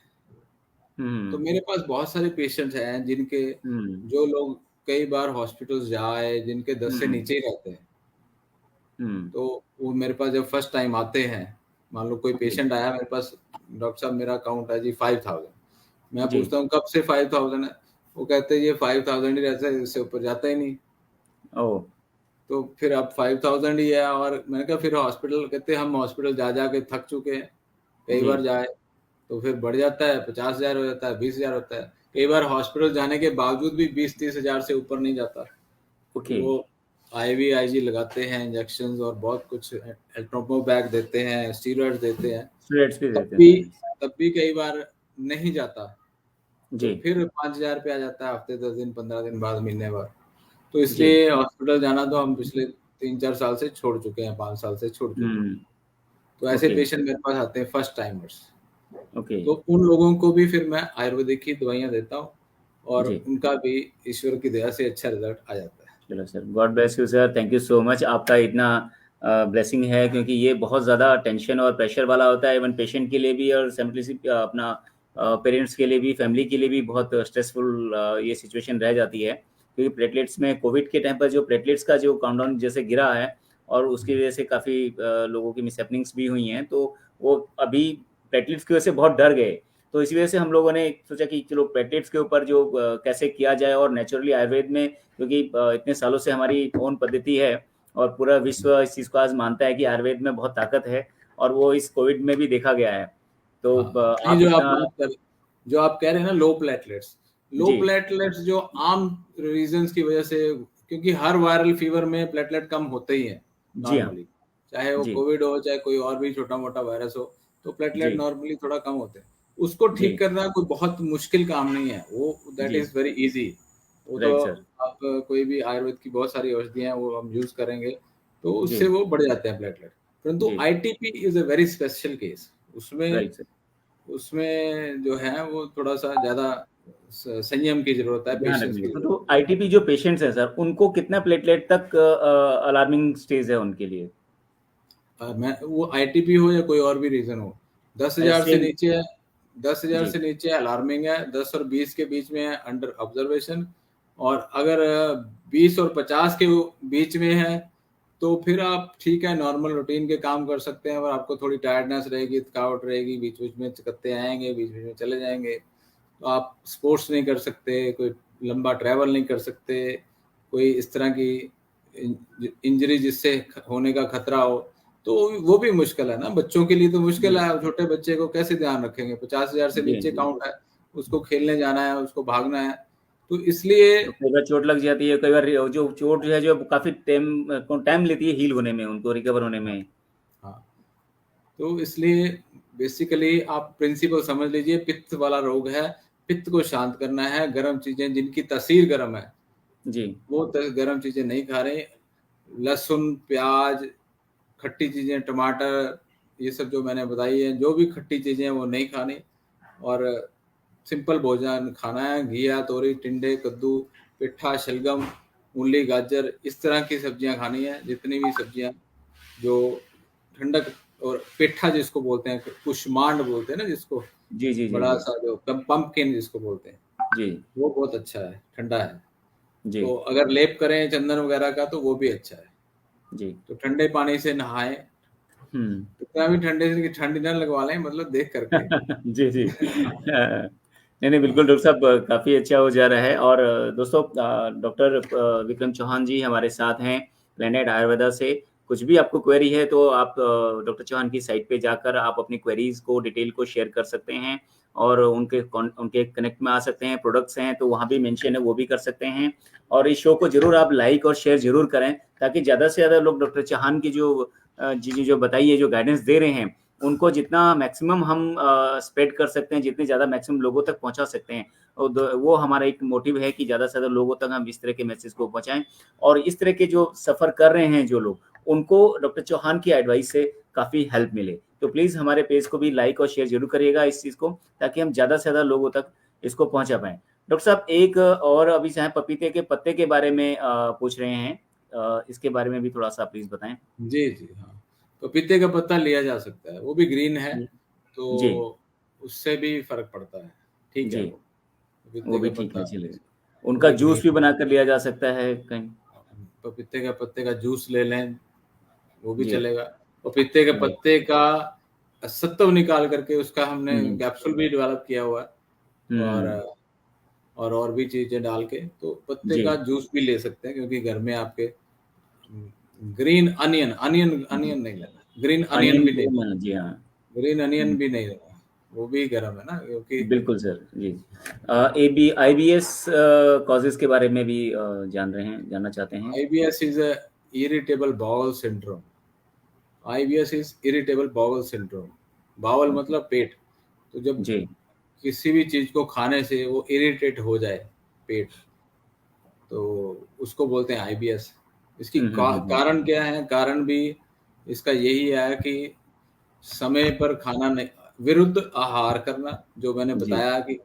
तो हुँ, मेरे पास बहुत सारे पेशेंट्स हैं जिनके, हुँ, जो लोग कई बार हॉस्पिटल जाए, जिनके 10 से हुँ, नीचे ही रहते हैं, हुँ। तो वो मेरे पास जब फर्स्ट टाइम आते हैं, मान लो कोई जी, पेशेंट आया मेरे पास, डॉक्टर साहब मेरा अकाउंट है जी 5,000, मैं जी। पूछता हूँ कब से 5,000 है, वो कहते हैं ये 5,000 ही रहता है, इससे ऊपर जाता ही नहीं। ओह! तो फिर अब 5,000 ही है, और मैंने कहा फिर हॉस्पिटल, कहते हैं हम हॉस्पिटल जा जा के थक चुके हैं, कई जी, बार जाए तो फिर बढ़ जाता है, 50,000 हो जाता है, 20,000 होता है, कई बार हॉस्पिटल जाने के बावजूद भी 20-30,000 से ऊपर नहीं जाता। तो ओके। वो आईवी लगाते हैं, इंजेक्शन और बहुत कुछ, एल्ट्रोपोबैक देते हैं, स्टीरॉइड्स देते हैं, स्टूडेंट्स भी तब देते भी हैं। तब भी कई बार नहीं जाता, तो जी, फिर 5,000 पे आ जाता है हफ्ते 10 दिन 15 दिन बाद, महीने बाद। तो जी। इसलिए हॉस्पिटल जाना तो हम पिछले 3-4 साल से छोड़ चुके हैं, 5 साल से छोड़ चुके हैं। हुँ, तो ऐसे ओके, पेशेंट मेरे पास आते हैं फर्स्ट टाइमर्स, ओके। तो उन लोगों को भी फिर मैं आयुर्वेदिक की दवाइयाँ देता हूँ, और जी। उनका भी ईश्वर की दया से अच्छा रिजल्ट आ जाता है। चलो sir, God bless you sir, thank you so much. आपका इतना ब्लेसिंग है क्योंकि ये बहुत ज़्यादा टेंशन और प्रेशर वाला होता है इवन पेशेंट के लिए भी और सिंपलिसिटी अपना पेरेंट्स के लिए भी, फैमिली के लिए भी बहुत स्ट्रेसफुल ये सिचुएशन रह जाती है। क्योंकि प्लेटलेट्स में कोविड के टाइम पर जो प्लेटलेट्स का जो काउंटडाउन जैसे गिरा है और उसकी वजह से काफ़ी लोगों की मिसहैपनिंग्स भी हुई हैं, तो वो अभी प्लेटलेट्स की वजह से बहुत डर गए। तो इसी वजह से हम लोगों ने सोचा कि चलो प्लेटलेट्स के ऊपर जो कैसे किया जाए और नेचुरली आयुर्वेद में क्योंकि इतने सालों से हमारी ओन पद्धति है और पूरा विश्व इस चीज़ को आज मानता है कि आयुर्वेद में बहुत ताकत है और वो इस कोविड में भी देखा गया है। तो हाँ, नहीं, आप इतना जो आप कह रहे हैं ना, लो जी, प्लेटलेट्स जो आम रीजंस की वजह से, क्योंकि हर वायरल फीवर में प्लेटलेट कम होते ही हैं जी हाँ, नॉर्मली, चाहे वो जी, कोविड हो, चाहे कोई और भी छोटा मोटा वायरस हो, तो प्लेटलेट जी, नॉर्मली थोड़ा कम होते हैं। उसको जी, ठीक करना कोई बहुत मुश्किल काम नहीं है, वो दैट जी, इज वेरी इजी। वो तो राइट सर, आप कोई भी आयुर्वेद की बहुत सारी औषधियां हैं, वो हम यूज करेंगे, तो जी, उससे वो बढ़ जाते हैं प्लेटलेट। परंतु जी, ITP is a very special case. उसमें राइट सर। उसमें जो है वो थोड़ा-सा ज़्यादा संयम की ज़रूरत है, ध्यान पेशेंस रखने की की ज़रूरत तो आईटीपी जो पेशेंट्स हैं सर, उनको कितना प्लेटलेट तक अलार्मिंग स्टेज है उनके लिए? है। मैं वो आईटीपी हो या कोई और भी रीज़न हो, 10,000 से सेम नीचे है, 10,000 जी, से नीचे अलार्मिंग है, 10 और 20 के बीच में है अंडर ऑब्जर्वेशन, और अगर 20 और 50 के बीच में है, तो फिर आप ठीक है, नॉर्मल रूटीन के काम कर सकते हैं, और आपको थोड़ी टायर्डनेस रहेगी, थकावट रहेगी, बीच-बीच में चकत्ते आएँगे, बीच-बीच में चले जाएँगे। तो आप स्पोर्ट्स नहीं कर सकते, कोई लंबा ट्रैवल नहीं कर सकते, कोई इस तरह की इंजरी जिससे होने का खतरा हो, तो वो भी मुश्किल है ना, बच्चों के लिए तो मुश्किल जी, है। अब छोटे बच्चे को कैसे ध्यान रखेंगे, 50,000 से जी, नीचे जी। काउंट है, उसको खेलने जाना है, उसको भागना है, तो इसलिए तो कई बार चोट लग जाती है, कई बार जो चोट जो है जो काफ़ी टाइम लेती है हील होने में, उनको रिकवर होने में। हाँ, तो इसलिए बेसिकली आप प्रिंसिपल समझ लीजिए, पित्त वाला रोग है, पित्त को शांत करना है, गर्म चीजें जिनकी तासीर गर्म है, जी, वो गर्म चीजें नहीं खा रहे, लहसुन, प्याज, खट्टी चीजें, टमाटर, ये सब जो मैंने बताई है, जो भी खट्टी चीजें हैं वो नहीं खानी, और सिंपल भोजन खाना है, घिया, तोरी, टिंडे, कद्दू, पेठा, शलगम, मूली, गाजर, इस तरह की सब्जियां खानी है, जितनी भी सब्जियां जो ठंडक, और पेठा जिसको बोलते हैं, कुष्मांड बोलते हैं ना जिसको, जी, जी, जी, बड़ा जी, सा जो पंपकिन जिसको बोलते हैं, जी, वो बहुत अच्छा है, ठंडा है। जी, तो अगर लेप करें चंदन वगैरह का तो वो भी अच्छा है। जी। तो ठंडे पानी से नहाएं, हुँ। इतना भी ठंडे से कि ठंड न लगवा लें, मतलब देख करके। जी, जी। नहीं, नहीं, बिल्कुल डॉक्टर साहब काफ़ी अच्छा हो जा रहा है और दोस्तों डॉक्टर विक्रम चौहान जी हमारे साथ हैं, प्लैनेट आयुर्वेदा से। कुछ भी आपको क्वेरी है तो आप डॉक्टर चौहान की साइट पे जाकर आप अपनी क्वेरीज़ को, डिटेल को शेयर कर सकते हैं और उनके कनेक्ट में आ सकते हैं। प्रोडक्ट्स हैं तो वहाँ भी मेंशन है, वो भी कर सकते हैं और इस शो को ज़रूर आप लाइक और शेयर ज़रूर करें ताकि ज़्यादा से ज़्यादा लोग डॉक्टर चौहान की जो चीज़ें जो बताई है, जो गाइडेंस दे रहे हैं, उनको जितना मैक्सिमम हम स्प्रेड कर सकते हैं, जितने ज़्यादा मैक्सिमम लोगों तक पहुँचा सकते हैं, वो हमारा एक मोटिव है कि ज़्यादा से ज़्यादा लोगों तक हम इस तरह के मैसेज को पहुँचाएँ और इस तरह के जो सफ़र कर रहे हैं जो लोग, उनको डॉक्टर चौहान की एडवाइस से काफ़ी हेल्प मिले। तो प्लीज़ हमारे पेज को भी लाइक और शेयर ज़रूर करिएगा इस चीज़ को, ताकि हम ज़्यादा से ज़्यादा लोगों तक इसको पहुंचा पाए। डॉक्टर साहब एक और अभी चाहे पपीते के पत्ते के बारे में पूछ रहे हैं, इसके बारे में भी थोड़ा सा प्लीज बताएं। जी जी हाँ, पपीते का पत्ता लिया जा सकता है, वो भी ग्रीन है, जी जी तो उससे भी फर्क पड़ता है, ठीक है। जी, वो वो पपीते भी का ठीक है, पत्ता, चलिए। वो उनका भी जूस ग्रीन, भी बनाकर लिया जा सकता है कहीं। पपीते का पत्ते का जूस ले लें, वो भी जी, चलेगा। पपीते के राइट। पत्ते का सत्व निकाल करके उसका हमने हम्म कैप्सूल भी डेवलप किया हुआ है, और हम्म, और भी चीजें डाल के तो पत्ते जी का जूस भी ले सकते हैं, क्योंकि घर में आपके ग्रीन अनियन अनियन जी, अनियन नहीं लेना, ग्रीन अनियन अनियन भी नहीं लेना, जी हाँ। ग्रीन अनियन हम्म, भी नहीं लेना, वो भी गर्म है ना, क्योंकि बिल्कुल सर जी। एबी आईबीएस कॉजेज के बारे में भी जान रहे हैं, जानना चाहते हैं। IBS is a irritable bowel syndrome. IBS is irritable bowel syndrome. Bowel okay, मतलब पेट। तो जब जी। किसी भी चीज को खाने से वो इरिटेट हो जाए पेट, तो उसको बोलते हैं आईबीएस। इसकी कारण क्या है? कारण भी इसका यही है कि समय पर खाना नहीं, विरुद्ध आहार करना, जो मैंने जी बताया कि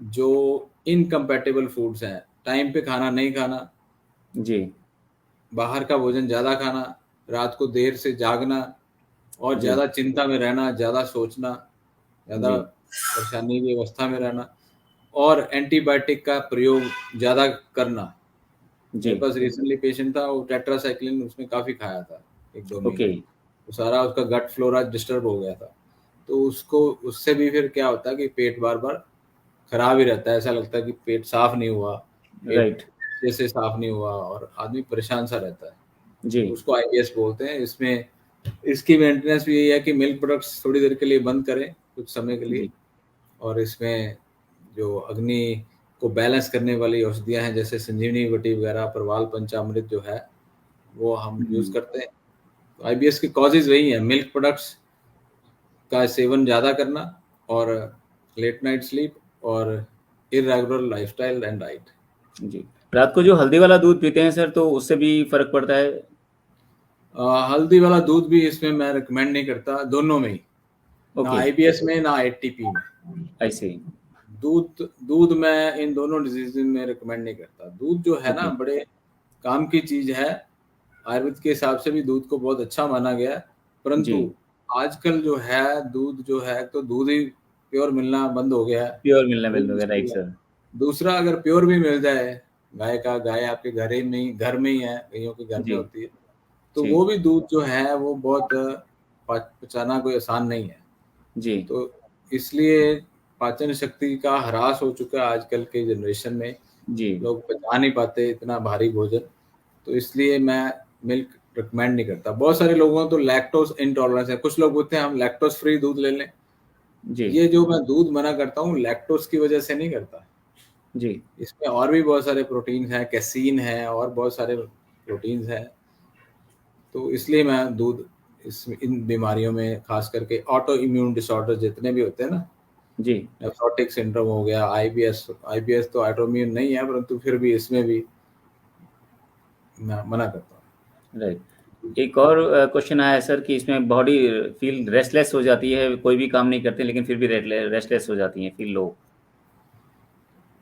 जो इनकम्पैटिबल फूड्स हैं, टाइम पे खाना नहीं खाना, जी बाहर का भोजन ज्यादा खाना, रात को देर से जागना, और जी ज्यादा चिंता में रहना, ज्यादा सोचना, ज्यादा जी परेशानी की अवस्था में रहना, और एंटीबायोटिक का प्रयोग ज्यादा करना। जी। मेरे पास रिसेंटली पेशेंट था, वो टेट्रासाइक्लिन उसने काफी खाया था, 1-2 महीने, ओके। तो सारा उसका गट फ्लोरा डिस्टर्ब हो गया था। तो उसको, उससे भी फिर क्या होता है कि पेट बार बार खराब ही रहता है, ऐसा लगता है कि पेट साफ नहीं हुआ, पेट राइट। जैसे साफ नहीं हुआ, और आदमी परेशान सा रहता है। जी तो उसको आईबीएस बोलते हैं। इसमें इसकी मेंटेनेंस भी यही है कि मिल्क प्रोडक्ट्स थोड़ी देर के लिए बंद करें, कुछ समय के लिए, जी। और इसमें जो अग्नि को बैलेंस करने वाली औषधियां हैं, जैसे संजीवनी बटी वगैरह, प्रवाल पंचामृत जो है, वो हम यूज हम्म, करते हैं। तो आईबीएस की कॉजेज वही है: मिल्क प्रोडक्ट्स का सेवन ज्यादा करना, और लेट नाइट स्लीप, और इरेगुलर लाइफस्टाइल एंड डाइट। जी। रात को जो हल्दी वाला दूध पीते हैं सर, तो उससे भी फर्क पड़ता है। हल्दी वाला दूध भी इसमें मैं रिकमेंड नहीं करता, दोनों में ही, ना ओके, आईबीएस में ना एटीपी में। ऐसे। दूध दूध मैं इन दोनों डिजीज में रिकमेंड नहीं करता। दूध जो है ना, ओके। बड़े काम की चीज है, आयुर्वेद के हिसाब से भी दूध को बहुत अच्छा माना गया है। जी। परंतु आजकल जो है, दूध जो है, तो दूध ही प्योर मिलना बंद हो गया है, प्योर मिलना बहुत मिल होगा, राइट मुश्किल है। सर। दूसरा, अगर प्योर भी मिल जाए, गाय आपके घर में ही है, कईयों के घर में जी होती है, तो जी वो भी दूध जो है वो बहुत पचाना कोई आसान नहीं है। जी तो इसलिए पाचन शक्ति का ह्रास हो चुका है आजकल के जनरेशन में, जी लोग पचा नहीं पाते इतना भारी भोजन। तो इसलिए मैं मिल्क रिकमेंड नहीं करता। बहुत सारे लोगों को तो लैक्टोज इंटॉलरेंस है, कुछ लोग बोलते हैं हम लैक्टोज फ्री दूध ले लें। जी ये जो मैं दूध मना करता हूँ, लैक्टोज की वजह से नहीं करता। जी इसमें और भी बहुत सारे प्रोटीन्स हैं, कैसीन है, और बहुत सारे प्रोटीन्स हैं। तो इसलिए मैं दूध, इस इन बीमारियों में, खास करके ऑटो इम्यून डिसऑर्डर जितने भी होते हैं ना, जी, नेफ्रोटिक सिंड्रोम हो गया, आईबीएस, आईबीएस तो ऑटोइम्यून नहीं है, परंतु फिर भी इसमें भी मैं मना करता राइट। एक और क्वेश्चन आया है सर कि इसमें बॉडी फील रेस्टलेस हो जाती है, कोई भी काम नहीं करते लेकिन फिर भी रेस्टलेस हो जाती है, feel low.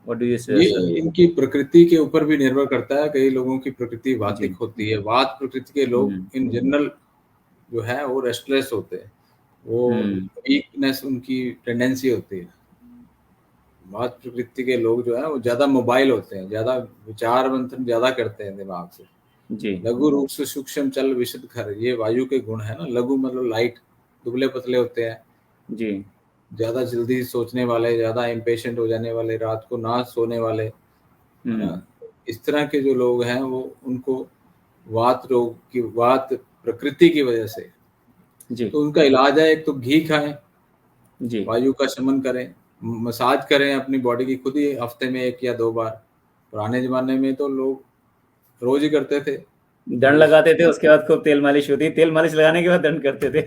What do you हूँ। से ये सर? इनकी प्रकृति के ऊपर भी निर्भर करता है। कई लोगों की प्रकृति वातिक जी। होती है, वात प्रकृति के लोग हम्म इन जनरल जो है वो रेस्टलेस होते हैं, वो हम्म, वीकनेस उनकी टेंडेंसी होती है। वात प्रकृति के लोग जो है वो ज्यादा मोबाइल होते हैं, ज्यादा विचार मंथन ज्यादा करते हैं दिमाग से। जी लघु रूप से सूक्ष्म चल विशद खर, ये वायु के गुण है ना। लघु मतलब लाइट, दुबले पतले होते हैं, जी। ज्यादा जल्दी सोचने वाले, ज्यादा इम्पेशेंट हो जाने वाले, रात को ना सोने वाले, है ना। हम्म, इस तरह के जो लोग हैं वो, उनको वात रोग की, वात प्रकृति की वजह से, जी तो उनका इलाज है, एक तो घी खाएं, जी। वायु का शमन करें, मसाज करें अपनी बॉडी की खुद ही, हफ्ते में 1 या 2 बार। पुराने जमाने में तो लोग रोज ही करते थे। दंड रोज, लगाते थे, उसके बाद खूब तेल मालिश होती, तेल मालिश लगाने के बाद दंड करते थे।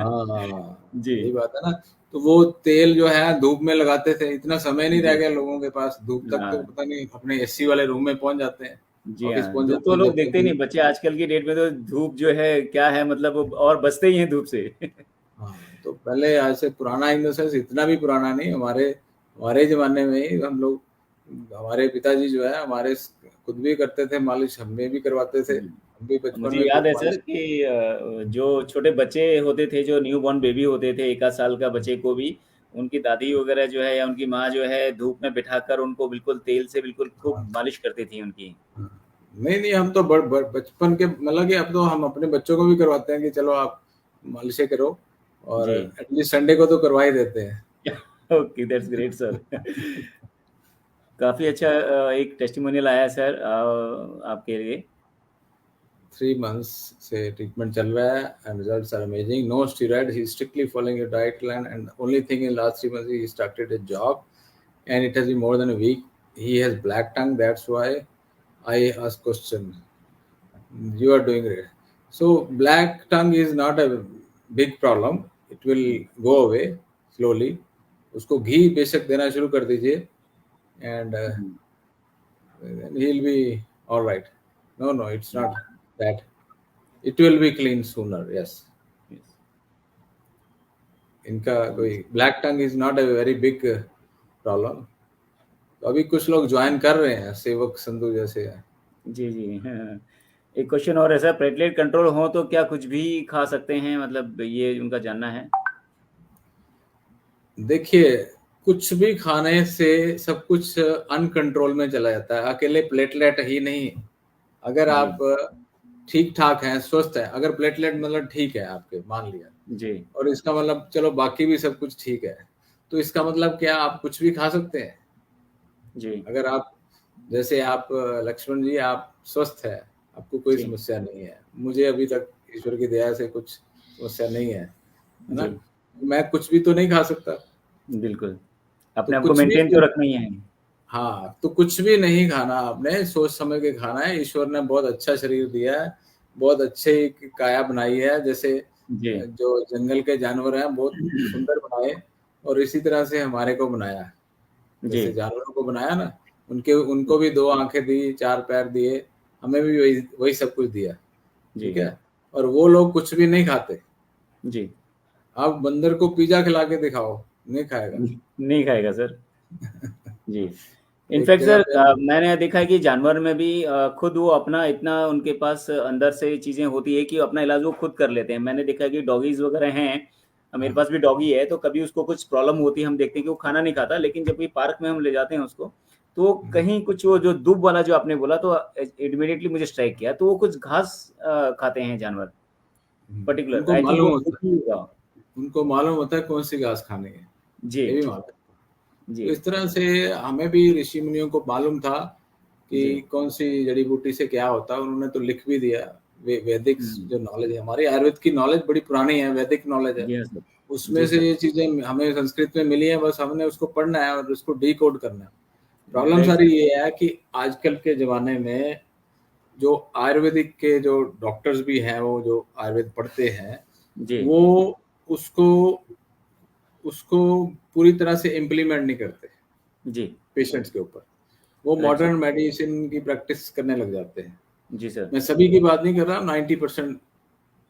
हाँ जी यही बात है ना। तो वो तेल जो है धूप में लगाते थे, इतना समय नहीं रह जी गया लोगों के पास, धूप तक तो हाँ पता नहीं अपने एसी वाले रूम में पहुंच जाते हैं, जी ऑफिस हाँ, पहुंच धूप तो जाते हैं लोग जब तक देखते ही नहीं, धूप। बच्चे आजकल की डेट में तो धूप जो है क्या है, मतलब वो और बचते ही हैं धूप से। हाँ, तो पहले, आज से पुराना इन द सेंस इतना भी पुराना नहीं, हमारे हमारे जमाने में ही हम लोग, हमारे पिताजी जो है हमारे खुद भी करते थे मालिश, हमें भी करवाते थे, हम भी बचपन मुझे में याद खूब है सर मालिश। कि जो छोटे बच्चे होते थे, जो न्यू बॉर्न बेबी होते थे, 1 आध साल का बच्चे को भी उनकी दादी वगैरह जो है या उनकी माँ जो है धूप में बिठाकर उनको बिल्कुल तेल से बिल्कुल खूब हाँ, मालिश करती थी उनकी। हाँ। नहीं नहीं, हम तो बचपन के मतलब कि अब तो हम अपने बच्चों को भी करवाते हैं कि चलो आप मालिशें करो, और जी। एटलीस्ट संडे को तो करवा ही देते हैं। Okay, that's great sir. काफ़ी अच्छा एक टेस्टिमोनियल आया है सर आपके लिए। 3 months से ट्रीटमेंट चल रहा है and results are amazing, no steroid, he is strictly following your diet plan and only thing in last 3 months he started a job and it has been more than a week. He has black tongue, that's why I ask question. You are doing it. So black tongue is not a big problem. It will जी, go away slowly. उसको घी बेशक देना शुरू कर दीजिए and hmm, then he'll be all right. No, no, it's not that. It will be clean sooner. Yes. Yes, इनका जी, कोई black tongue is not a very big problem. तो अभी कुछ लोग ज्वाइन कर रहे हैं, सेवक संधू जैसे हैं। जी, जी, हाँ। एक क्वेश्चन और है सर, प्लेटलेट कंट्रोल हो तो क्या कुछ भी खा सकते हैं? मतलब ये उनका जानना है। देखिए, कुछ भी खाने से सब कुछ अनकंट्रोल में चला जाता है, अकेले प्लेटलेट ही नहीं। अगर जी, आप ठीक ठाक हैं, स्वस्थ हैं, अगर प्लेटलेट मतलब ठीक है आपके, मान लिया, जी, और इसका मतलब चलो बाकी भी सब कुछ ठीक है, तो इसका मतलब क्या आप कुछ भी खा सकते हैं? जी, अगर आप, जैसे आप लक्ष्मण जी, आप स्वस्थ हैं, आपको कोई जी, समस्या नहीं है, मुझे अभी तक ईश्वर की दया से कुछ समस्या नहीं है ना? जी, मैं कुछ भी तो नहीं खा सकता। बिल्कुल। तो अपने आप को कुछ भी, मेंटेन तो रखना ही है। हाँ, तो कुछ भी नहीं खाना आपने, सोच समझ के खाना है। ईश्वर ने बहुत अच्छा शरीर दिया है, बहुत अच्छे काया बनाई है, जैसे जी, जो जंगल के जानवर हैं बहुत सुंदर बनाए, और इसी तरह से हमारे को बनाया है। जी, जैसे जानवरों को बनाया ना, उनके उनको भी 2 आँखें दी, 4 पैर दिए, हमें भी वही वही सब कुछ दिया, ठीक जी, है? और वो लोग कुछ भी नहीं खाते। जी। आप बंदर को पिज़्ज़ा खिला के दिखाओ, नहीं खाएगा। नहीं खाएगा सर। जी। एक इनफैक्ट जगह सर पे हम, मैंने देखा है कि जानवर में भी खुद वो अपना इतना उनके पास अंदर से चीज़ें होती है कि अपना इलाज वो खुद कर लेते हैं। मैंने देखा है कि डॉगीज़ वगैरह हैं, मेरे हाँ, पास भी डॉगी है, तो कभी उसको कुछ प्रॉब्लम होती है, हम देखते हैं कि वो खाना नहीं खाता, लेकिन जब भी पार्क में हम ले जाते हैं उसको, तो हुँ, कहीं कुछ वो जो दूब वाला जो आपने बोला तो इमीडिएटली मुझे स्ट्राइक किया, तो वो कुछ घास खाते हैं जानवर पर्टिकुलर, उनको आई थिंक मालूम वो होता भूखी होगा। है, उनको मालूम होता है कौन-सी घास खानी है, जी, ये भी मालूम है। जी, तो इस तरह से हमें भी ऋषि मुनियों को मालूम था कि जी। कौन सी जड़ी बूटी से क्या होता है, उन्होंने तो लिख भी दिया। वैदिक हुँ। जो नॉलेज है, हमारी आयुर्वेद की नॉलेज बड़ी पुरानी है, वैदिक नॉलेज है, जी हाँ सर। उसमें जी से सर। ये चीजें हमें संस्कृत में मिली है, बस हमने उसको पढ़ना है और उसको डिकोड करना है। प्रॉब्लम राइट सारी सर। ये है कि आजकल के जमाने में जो आयुर्वेदिक के जो डॉक्टर्स भी हैं, वो जो आयुर्वेद पढ़ते हैं, जी, वो उसको उसको पूरी तरह से इम्प्लीमेंट नहीं करते जी। पेशेंट्स के ऊपर। वो राइट सर। मॉडर्न मेडिसिन की प्रैक्टिस करने लग जाते हैं। जी सर। मैं सभी की बात नहीं कर रहा, 90%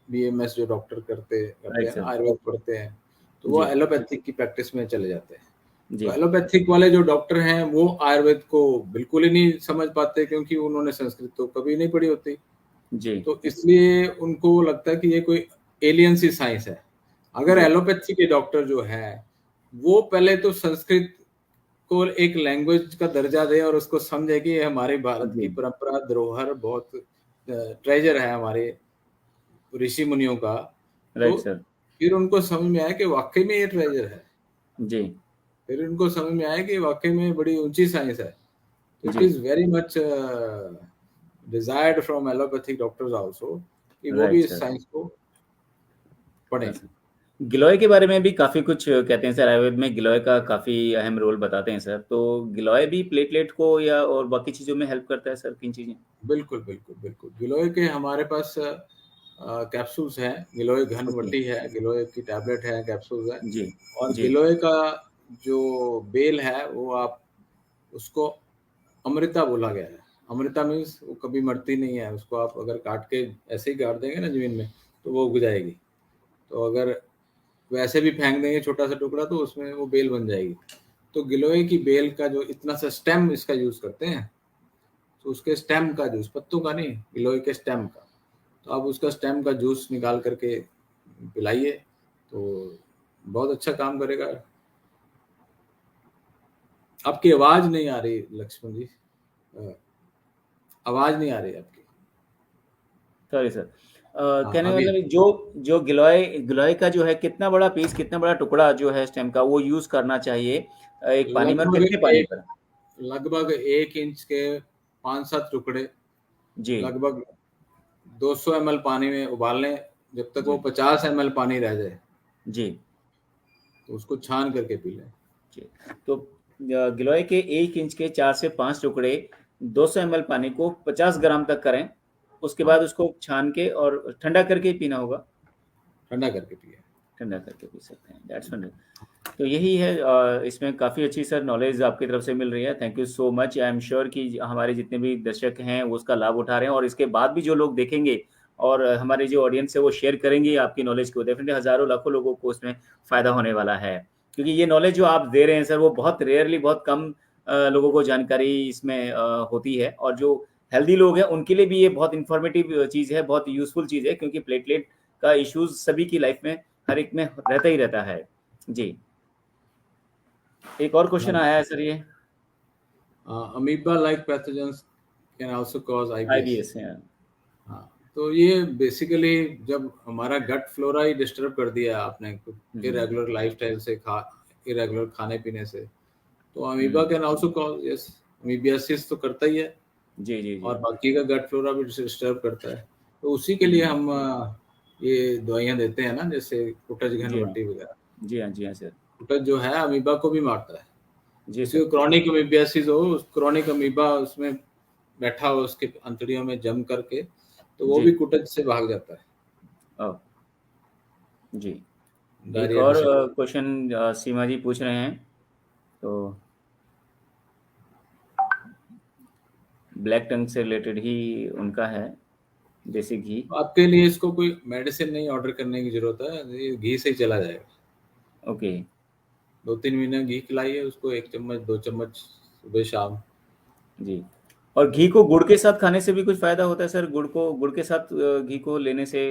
बीएमएस जो डॉक्टर करते करते राइट हैं ना, सर। आयुर्वेद पढ़ते हैं, तो वो जी, एलोपैथिक की प्रैक्टिस में चले जाते हैं। तो जी, एलोपैथिक वाले जो डॉक्टर हैं, वो आयुर्वेद को बिल्कुल ही नहीं समझ पाते, क्योंकि उन्होंने संस्कृत तो कभी नहीं पढ़ी होती। जी, तो इसलिए उनको लगता है कि ये कोई एलियन सी साइंस है। अगर जी, एलोपैथी के डॉक्टर जो है, वो पहले तो संस्कृत को एक लैंग्वेज का दर्जा दे और उसको समझे कि ये हमारे भारत की जी। परंपरा, धरोहर, बहुत ट्रेजर है हमारे ऋषि मुनियों का। तो राइट सर। फिर उनको समझ में आया कि वाकई में ये ट्रेजर है। जी, फिर उनको समझ में आया कि वाकई में बड़ी ऊंची साइंस है। तो इट जी। Is very much desired from allopathic doctors also कि वो राइट भी इस सर। साइंस को हाँ पढ़ें। सर। गिलोय के बारे में भी काफ़ी कुछ कहते हैं सर, आयुर्वेद में गिलोय का काफ़ी अहम रोल बताते हैं सर। तो गिलोय भी प्लेटलेट को या और बाकी चीज़ों में हेल्प करता है सर, किन चीज़ें? बिल्कुल, बिल्कुल, बिल्कुल। गिलोय के हमारे पास कैप्सूल्स हैं, गिलोय ओके। घनवटी है, गिलोय की टैबलेट है, कैप्सूल्स हैं, जी, और जी, गिलोय का जो बेल है, वो आप उसको अमृता बोला गया है। अमृता मीन्स वो कभी मरती नहीं है, उसको आप अगर काट के ऐसे ही गाड़ देंगे ना ज़मीन में, तो वो उग जाएगी। तो अगर वैसे भी फेंक देंगे छोटा-सा टुकड़ा, तो उसमें वो बेल बन जाएगी। तो गिलोय की बेल का जो इतना सा स्टेम इसका यूज करते हैं, तो उसके स्टेम का जूस, पत्तों का नहीं, गिलोय के स्टेम का, तो आप उसका स्टेम का जूस निकाल करके पिलाइए तो बहुत अच्छा काम करेगा। आपकी आवाज नहीं आ रही लक्ष्मण जी, आवाज नहीं आ रही आपकी। Sorry sir. हाँ कहने का अभी। मतलब है, जो जो गिलोय गिलोय का जो है कितना बड़ा पीस, कितना बड़ा टुकड़ा जो है स्टेम का वो यूज करना चाहिए एक पानी में, और लगभग कितने पानी एक पर? लगभग 1 इंच के 5-7 टुकड़े, जी लगभग 200 ml पानी में उबाल लें, जब तक वो जी 50 ml पानी रह जाए जी तो उसको छान करके पी लें। जी। तो गिलोय के 1 इंच के 4 से 5 टुकड़े 200 ml पानी को 50 ग्राम तक करें, उसके हाँ, बाद उसको छान के और ठंडा करके ही पीना होगा। ठंडा करके पिए। ठंडा करके पी सकते हैं, दैट्स फन। तो यही है, इसमें काफ़ी अच्छी सर नॉलेज आपकी तरफ से मिल रही है, thank you so much. I am sure कि हमारे जितने भी दर्शक हैं वो उसका लाभ उठा रहे हैं, और इसके बाद भी जो लोग देखेंगे और हमारी जो ऑडियंस है वो शेयर करेंगे आपकी नॉलेज को, डेफिनेटली हज़ारों लाखों लोगों को इसमें फ़ायदा होने वाला है। क्योंकि ये नॉलेज जो आप दे रहे हैं सर वो बहुत रेयरली, बहुत कम लोगों को जानकारी इसमें होती है, और जो हेल्दी लोग हैं उनके लिए भी ये बहुत इन्फॉर्मेटिव चीज़ है, बहुत यूज़फुल चीज़ है, क्योंकि प्लेटलेट का इश्यूज़ सभी की लाइफ में हर एक में रहता ही रहता है। जी। एक और क्वेश्चन आया है सर ये। Amoeba like pathogens can also cause IBS. IBS है। हाँ, तो ये बेसिकली जब हमारा गट फ्लोरा ही डिस्टर्ब कर दिया आपने कुछ हम्म इरेगुलर लाइफस्टाइल से, इरेगुलर खाने पीने से, तो amoeba hmm, can also cause, yes, amoebiasis तो करता ही है, जी जी जी। और बाकी का गट फ्लोरा भी डिस्टर्ब करता है। तो उसी के लिए हम्म, हम ये दवाइयाँ देते हैं ना, जैसे कुटज जी हाँ घनवटी वगैरह। जी हाँ जी हाँ सर। कुटज जो है अमीबा को भी मारता है। जी किसी सर। को क्रॉनिक अमीबियासिस हो, उस क्रॉनिक अमीबा उसमें बैठा हो उसके अंतड़ियों में जम करके, तो वो जी। भी कुटज से भाग जाता है। ओ जी। एक डायरिया और डिसीज। क्वेश्चन सीमा जी पूछ रहे हैं, तो ब्लैक टंग से रिलेटेड ही उनका है, देसी घी। आपके लिए इसको कोई मेडिसिन नहीं ऑर्डर करने की जरूरत है, ये घी से ही चला जाएगा। ओके। 2-3 महीने घी खिलाइए उसको, 1 चम्मच 2 चम्मच सुबह शाम। जी। और घी को गुड़ के साथ खाने से भी कुछ फायदा होता है सर? गुड़ को, गुड़ के साथ घी को लेने से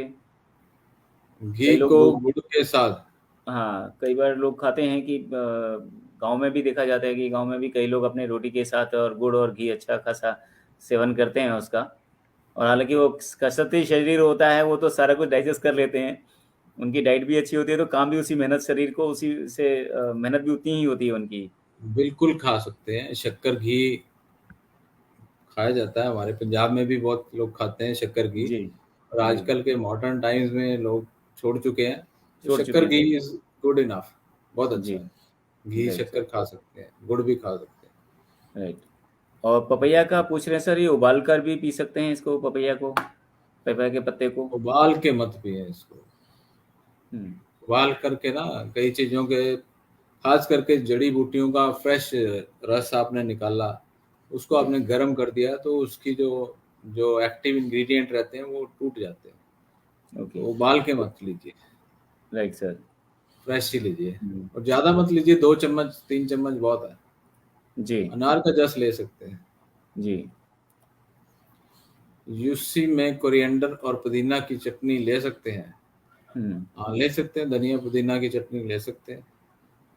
घी कई लोग को गुड़, गुड़ के साथ। हाँ कई बार लोग खाते हैं कि गांव में भी देखा जाता है कि गांव में भी कई लोग अपने रोटी के साथ और गुड़ और घी अच्छा खासा सेवन करते हैं उसका। और हालांकि वो कसरती शरीर होता है, वो तो सारा कुछ डाइजेस्ट कर लेते हैं, उनकी डाइट भी अच्छी होती है, तो काम भी उसी मेहनत, शरीर को उसी से मेहनत भी उतनी ही होती है उनकी। बिल्कुल खा सकते हैं, शक्कर घी खाया जाता है, हमारे पंजाब में भी बहुत लोग खाते हैं शक्कर घी। जी और जी। आजकल के मॉडर्न टाइम्स में लोग छोड़ चुके हैं, तो छोड़ चुके शक्कर हैं घी सर। इज गुड इनफ, बहुत जी। अच्छा है। घी राइट शक्कर सर। खा सकते हैं, गुड़ भी खा सकते हैं। राइट। और पपैया का पूछ रहे हैं सर, ये उबाल कर भी पी सकते हैं इसको, पपैया को, पपैया के पत्ते को? उबाल के मत पिए इसको। हम्म उबाल करके ना, कई चीज़ों के, खास करके जड़ी बूटियों का फ्रेश रस आपने निकाला, उसको जी। आपने गर्म कर दिया, तो उसकी जो जो एक्टिव इंग्रेडिएंट रहते हैं वो टूट जाते हैं। ओके। तो उबाल के मत लीजिए, राइट सर। फ्रेश ही लीजिए। हम्म, और ज़्यादा मत लीजिए, 2 चम्मच 3 चम्मच बहुत है। जी अनार का जस ले सकते हैं। जी। यूसी में कोरिएंडर और पुदीना की चटनी ले सकते हैं। हम्म। हाँ, ले सकते हैं, धनिया पुदीना की चटनी ले सकते हैं।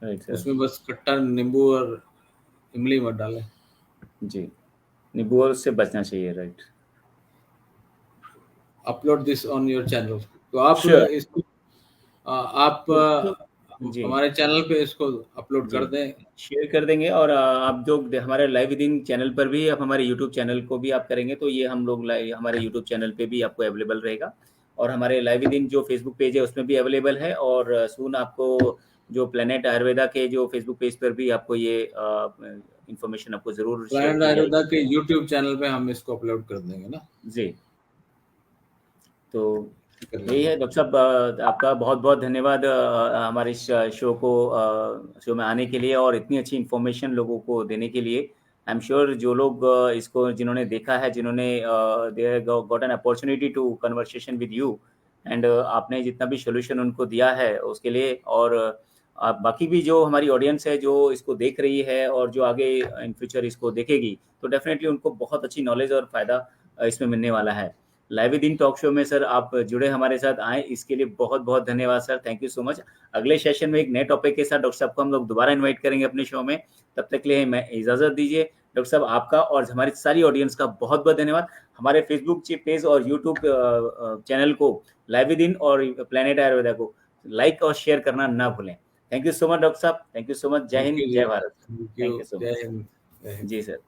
Right sir. उसमें बस खट्टा नींबू और इमली मत डालें। जी। नींबू और उससे बचना चाहिए, right. Upload this on your channel, तो आप श्योर। इसको आप तो जी हमारे चैनल पे इसको अपलोड जी, कर दें। शेयर कर देंगे। और आप जो हमारे लाइव विदिन चैनल पर भी, आप हमारे यूट्यूब चैनल को भी आप करेंगे तो ये हम लोग लाइव हमारे यूट्यूब चैनल पे भी आपको अवेलेबल रहेगा, और हमारे लाइव विदिन जो फेसबुक पेज है उसमें भी अवेलेबल है, और सून आपको जो प्लेनेट आयुर्वेदा के जो फेसबुक पेज पर भी आपको ये इंफॉर्मेशन आपको ज़रूर शेयर प्लान की आयुर्वेदा जाएगी। के यूट्यूब चैनल पे हम इसको अपलोड कर देंगे ना, जी। तो कर यही लेंगे। है डॉक्टर साहब, आपका बहुत बहुत धन्यवाद हमारे इस शो को, शो में आने के लिए और इतनी अच्छी इन्फॉर्मेशन लोगों को देने के लिए। आई एम श्योर जो लोग इसको जिन्होंने देखा है, जिन्होंने they got an opportunity to conversation with you, and आपने जितना भी सोल्यूशन उनको दिया है उसके लिए, और बाकी भी जो हमारी ऑडियंस है जो इसको देख रही है और जो आगे इन फ्यूचर इसको देखेगी, तो डेफिनेटली उनको बहुत अच्छी नॉलेज और फायदा इसमें मिलने वाला है। Live with in talk show में सर आप जुड़े हमारे साथ आए, इसके लिए बहुत बहुत धन्यवाद sir, thank you so much. अगले सेशन में एक नए टॉपिक के साथ डॉक्टर साहब को हम लोग दोबारा इन्वाइट करेंगे अपने शो में। तब तक के लिए मैं इजाजत दीजिए। डॉक्टर साहब आपका और हमारी सारी ऑडियंस का बहुत बहुत धन्यवाद। हमारे फेसबुक पेज और यूट्यूब चैनल को लाइव विद इन और प्लेनेट आयुर्वेदा को लाइक और शेयर करना ना भूलें। Thank you so much doctor साहब, थैंक यू सो मच। जय थैंक हिंद, यू जी, जय Bharat. Thank thank you, you so जय मच। हिंद, जय हिंद। जी सर।